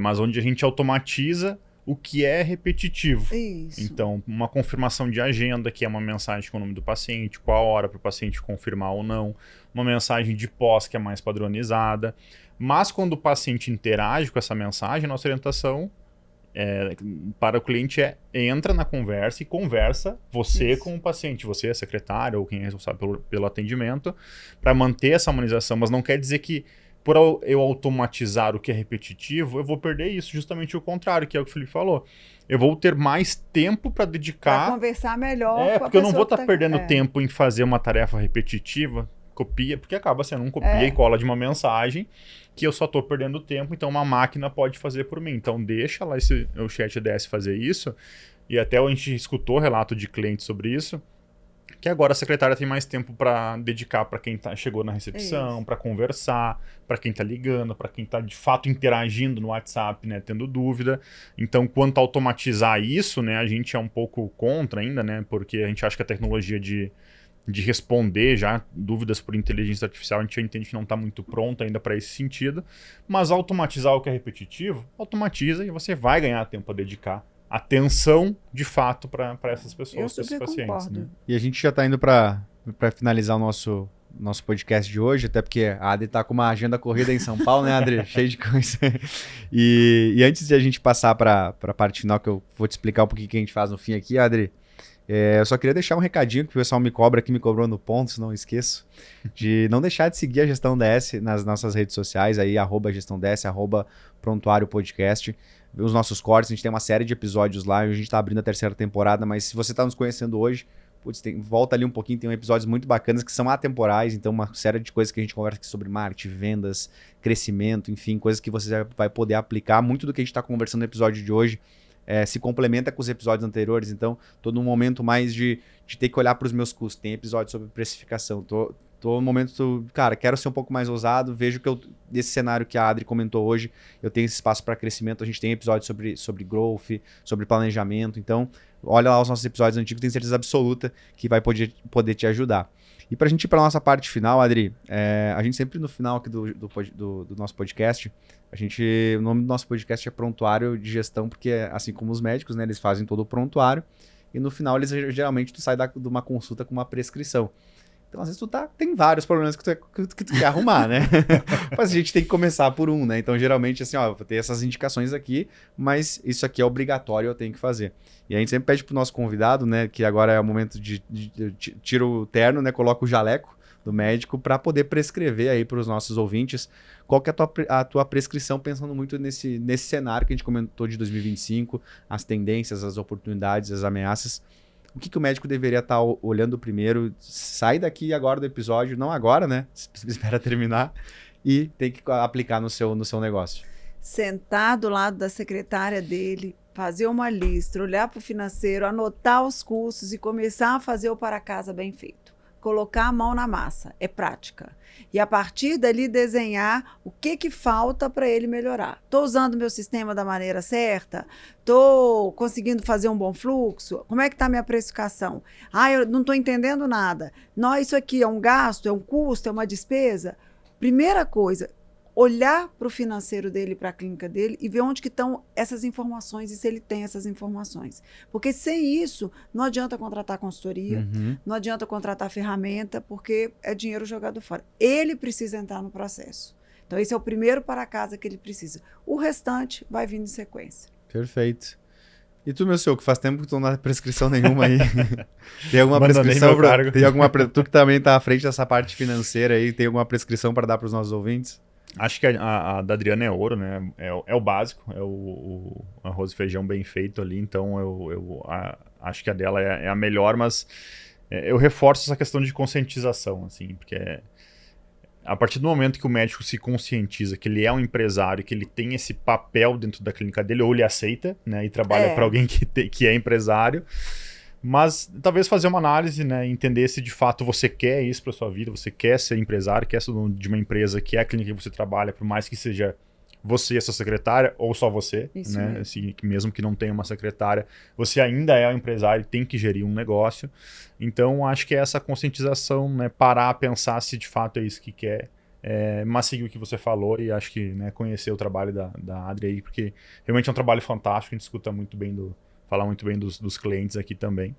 Mas onde a gente automatiza o que é repetitivo. Isso. Então, uma confirmação de agenda, que é uma mensagem com o nome do paciente, qual a hora para o paciente confirmar ou não, uma mensagem de pós que é mais padronizada. Mas quando o paciente interage com essa mensagem, nossa orientação para o cliente entra na conversa e conversa você com o paciente, você, a secretária ou quem é responsável pelo atendimento, para manter essa humanização. Mas não quer dizer que por eu automatizar o que é repetitivo, eu vou perder isso, justamente o contrário, que é o que o Felipe falou. Eu vou ter mais tempo para dedicar... Para conversar melhor com a porque eu não vou pessoa estar perdendo tempo em fazer uma tarefa repetitiva, copia, porque acaba sendo um copia e cola de uma mensagem, que eu só estou perdendo tempo, então uma máquina pode fazer por mim. Então deixa lá o ChatDesk fazer isso, e até a gente escutou relato de clientes sobre isso, que agora a secretária tem mais tempo para dedicar para quem chegou na recepção, para conversar, para quem está ligando, para quem está de fato interagindo no WhatsApp, né, tendo dúvida. Então, quanto a automatizar isso, né, a gente é um pouco contra ainda, né, porque a gente acha que a tecnologia de responder já dúvidas por inteligência artificial, a gente já entende que não está muito pronta ainda para esse sentido, mas automatizar o que é repetitivo, automatiza e você vai ganhar tempo para dedicar atenção, de fato, para essas pessoas, para esses pacientes. Né? E a gente já está indo para finalizar o nosso podcast de hoje, até porque a Adri está com uma agenda corrida em São Paulo, né, Adri? Cheio de coisa. E antes de a gente passar para a parte final, que eu vou te explicar um pouquinho o que a gente faz no fim aqui, Adri, eu só queria deixar um recadinho que o pessoal me cobra aqui, me cobrou no ponto, se não esqueço, de não deixar de seguir a Gestão DS nas nossas redes sociais, aí, @GestãoDS, @Prontuário Podcast. Os nossos cortes, a gente tem uma série de episódios lá, a gente está abrindo a 3ª temporada, mas se você está nos conhecendo hoje, volta ali um pouquinho, tem episódios muito bacanas que são atemporais, então uma série de coisas que a gente conversa aqui sobre marketing, vendas, crescimento, enfim, coisas que você vai poder aplicar. Muito do que a gente está conversando no episódio de hoje se complementa com os episódios anteriores, então tô num momento mais de ter que olhar para os meus custos. Tem episódio sobre precificação, tô no momento, cara, quero ser um pouco mais ousado, vejo que desse cenário que a Adri comentou hoje, eu tenho esse espaço para crescimento, a gente tem episódios sobre growth, sobre planejamento, então olha lá os nossos episódios antigos, tenho certeza absoluta que vai poder te ajudar. E para a gente ir para a nossa parte final, Adri, a gente sempre no final aqui do nosso podcast, o nome do nosso podcast é Prontuário de Gestão, porque assim como os médicos, né, eles fazem todo o prontuário, e no final geralmente tu sai de uma consulta com uma prescrição. Então, às vezes, tem vários problemas que tu quer arrumar, né? Mas a gente tem que começar por um, né? Então, geralmente, assim, eu vou ter essas indicações aqui, mas isso aqui é obrigatório, eu tenho que fazer. E a gente sempre pede pro nosso convidado, né? Que agora é o momento de tira o terno, né? Coloca o jaleco do médico para poder prescrever aí para os nossos ouvintes qual que é a tua prescrição, pensando muito nesse cenário que a gente comentou de 2025, as tendências, as oportunidades, as ameaças. O que o médico deveria estar olhando primeiro? Sai daqui agora do episódio, não agora, né? Espera terminar e tem que aplicar no seu negócio. Sentar do lado da secretária dele, fazer uma lista, olhar para o financeiro, anotar os custos e começar a fazer o para casa bem feito. Colocar a mão na massa, é prática. E a partir dali desenhar o que falta para ele melhorar. Estou usando meu sistema da maneira certa? Estou conseguindo fazer um bom fluxo? Como é que está a minha precificação? Eu não estou entendendo nada. Não, isso aqui é um gasto, é um custo, é uma despesa? Primeira coisa, olhar para o financeiro dele, para a clínica dele e ver onde que estão essas informações e se ele tem essas informações. Porque sem isso, não adianta contratar consultoria, não adianta contratar ferramenta, porque é dinheiro jogado fora. Ele precisa entrar no processo. Então, esse é o primeiro para casa que ele precisa. O restante vai vindo em sequência. Perfeito. E tu, meu senhor, que faz tempo que tu não dá prescrição nenhuma aí. Tem alguma prescrição? Tu que também está à frente dessa parte financeira aí, tem alguma prescrição para dar para os nossos ouvintes? Acho que a da Adriana é ouro, né? É o básico, é o arroz e feijão bem feito ali, então acho que a dela é a melhor, mas eu reforço essa questão de conscientização, assim, porque a partir do momento que o médico se conscientiza que ele é um empresário, que ele tem esse papel dentro da clínica dele, ou ele aceita, né, e trabalha para alguém que é empresário, mas talvez fazer uma análise, né, entender se de fato você quer isso para sua vida, você quer ser empresário, quer ser dono de uma empresa que é a clínica que você trabalha, por mais que seja você e a sua secretária, ou só você, isso né, assim, mesmo que não tenha uma secretária, você ainda é um empresário e tem que gerir um negócio. Então, acho que é essa conscientização, né, parar, pensar se de fato é isso que quer, mas seguir o que você falou e acho que, né, conhecer o trabalho da Adri aí, porque realmente é um trabalho fantástico, a gente escuta muito bem falar muito bem dos clientes aqui também.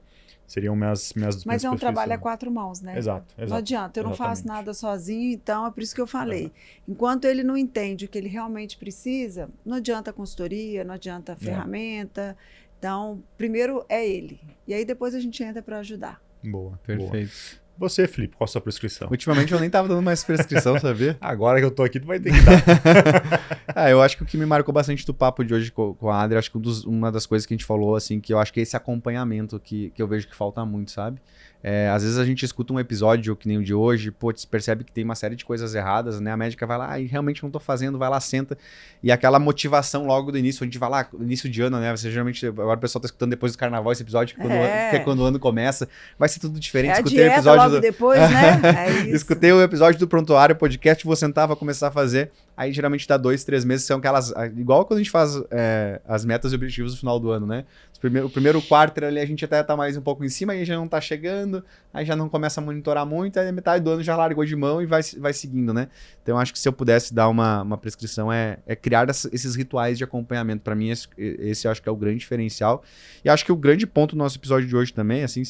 Seriam minhas Mas é um trabalho a 4 mãos, né? Exato. Não adianta, eu não faço nada sozinho, então é por isso que eu falei. Enquanto ele não entende o que ele realmente precisa, não adianta consultoria, não adianta ferramenta. Então, primeiro é ele. E aí depois a gente entra para ajudar. Boa, perfeito. Boa. Você, Felipe, qual a sua prescrição? Ultimamente eu nem tava dando mais prescrição, sabia? Agora que eu tô aqui, tu vai ter que dar. Eu acho que o que me marcou bastante do papo de hoje com a Adri, acho que uma das coisas que a gente falou, assim, que eu acho que é esse acompanhamento que eu vejo que falta muito, sabe? Às vezes a gente escuta um episódio que nem o de hoje, percebe que tem uma série de coisas erradas, né? A médica vai lá e realmente não tô fazendo, vai lá, senta. E aquela motivação logo do início, a gente vai lá, início de ano, né? Você geralmente, agora o pessoal tá escutando depois do carnaval esse episódio, que é quando o ano começa, vai ser tudo diferente. Escutei o episódio logo depois, né? Escutei o episódio do Prontuário Podcast, vou sentar, vou começar a fazer. Aí geralmente dá 2, 3 meses, são aquelas. Igual quando a gente faz as metas e objetivos no final do ano, né? O primeiro quarto ali a gente até tá mais um pouco em cima, aí já não tá chegando, aí já não começa a monitorar muito, aí a metade do ano já largou de mão e vai seguindo, né? Então eu acho que se eu pudesse dar uma prescrição é criar esses rituais de acompanhamento. Para mim, esse eu acho que é o grande diferencial. E acho que o grande ponto do nosso episódio de hoje também, assim,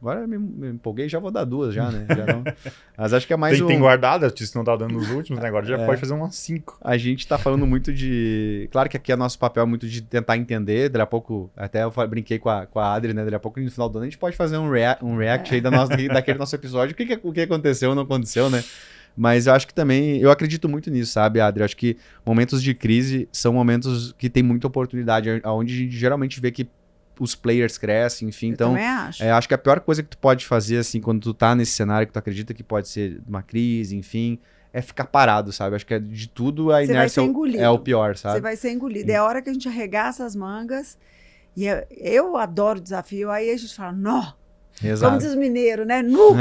agora eu me empolguei, já vou dar 2 já, né? Mas acho que é mais tem guardado, se não tá dando nos últimos, né? Agora já pode fazer umas 5. A gente tá falando muito de... Claro que aqui é nosso papel muito de tentar entender, daqui a pouco, até eu brinquei com a Adri, né? Daqui a pouco no final do ano a gente pode fazer um react aí daquele nosso episódio, o que aconteceu ou não aconteceu, né? Mas eu acho que também, eu acredito muito nisso, sabe, Adri? Eu acho que momentos de crise são momentos que tem muita oportunidade, onde a gente geralmente vê que os players crescem, enfim. Então, também acho. Acho que a pior coisa que tu pode fazer, assim, quando tu tá nesse cenário que tu acredita que pode ser uma crise, enfim, é ficar parado, sabe? Acho que de tudo a inércia é o pior, sabe? Você vai ser engolido. É a hora que a gente arregaça as mangas. E eu adoro desafio. Aí a gente fala, nó! Exato. Como diz os mineiros, né? Nu!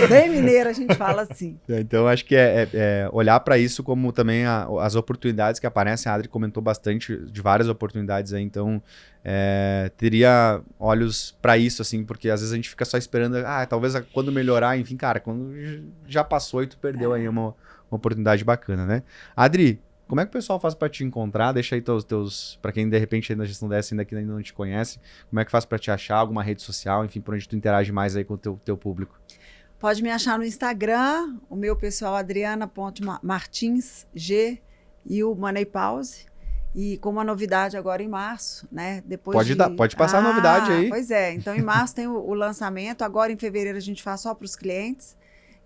Bem mineiro, a gente fala assim. Então, acho que é olhar para isso como também as oportunidades que aparecem. A Adri comentou bastante de várias oportunidades aí, então teria olhos para isso, assim, porque às vezes a gente fica só esperando, talvez quando melhorar, enfim, cara, quando já passou e tu perdeu aí uma oportunidade bacana, né? Adri, como é que o pessoal faz para te encontrar? Deixa aí teus para quem de repente aí na Gestão DS ainda não te conhece, como é que faz para te achar? Alguma rede social, enfim, por onde tu interage mais aí com o teu público? Pode me achar no Instagram, o meu pessoal adriana.martinsg e o Money Pause. E com uma novidade agora em março, né? Pode passar a novidade aí. Pois é, então em março tem o lançamento, agora em fevereiro a gente faz só para os clientes,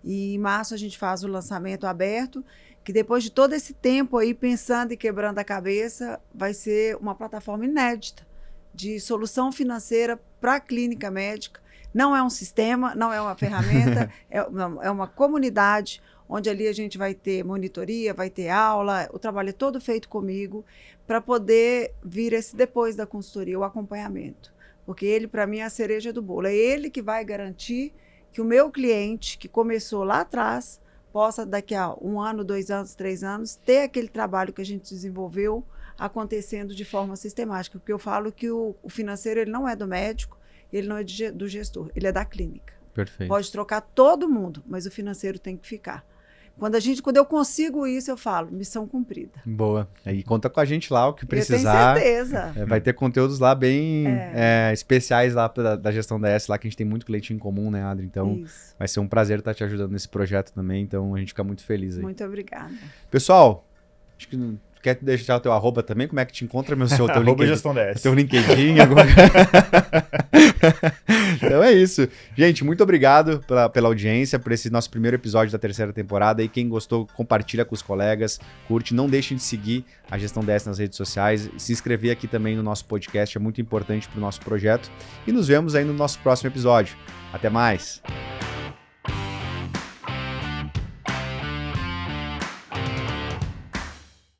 e em março a gente faz o lançamento aberto, que depois de todo esse tempo aí pensando e quebrando a cabeça, vai ser uma plataforma inédita de solução financeira para a clínica médica. Não é um sistema, não é uma ferramenta, é uma comunidade onde ali a gente vai ter monitoria, vai ter aula, o trabalho é todo feito comigo para poder vir esse depois da consultoria, o acompanhamento. Porque ele, para mim, é a cereja do bolo. É ele que vai garantir que o meu cliente, que começou lá atrás, possa, daqui a 1 ano, 2 anos, 3 anos, ter aquele trabalho que a gente desenvolveu acontecendo de forma sistemática. Porque eu falo que o financeiro ele não é do médico, ele não é do gestor, ele é da clínica. Perfeito. Pode trocar todo mundo, mas o financeiro tem que ficar. Quando eu consigo isso, eu falo, missão cumprida. Boa. Aí conta com a gente lá, o que precisar. Eu tenho certeza. Vai ter conteúdos lá bem especiais lá da Gestão DS, lá que a gente tem muito cliente em comum, né, Adri? Então, vai ser um prazer estar te ajudando nesse projeto também, então a gente fica muito feliz aí. Muito obrigada. Pessoal, acho que quer deixar o teu arroba também? Como é que te encontra, meu senhor? Teu Arroba LinkedIn, Gestão DS. teu LinkedIn alguma... Então é isso. Gente, muito obrigado pela audiência, por esse nosso primeiro episódio da terceira temporada. E quem gostou, compartilha com os colegas, curte. Não deixem de seguir a Gestão DS nas redes sociais. Se inscrever aqui também no nosso podcast é muito importante para o nosso projeto. E nos vemos aí no nosso próximo episódio. Até mais!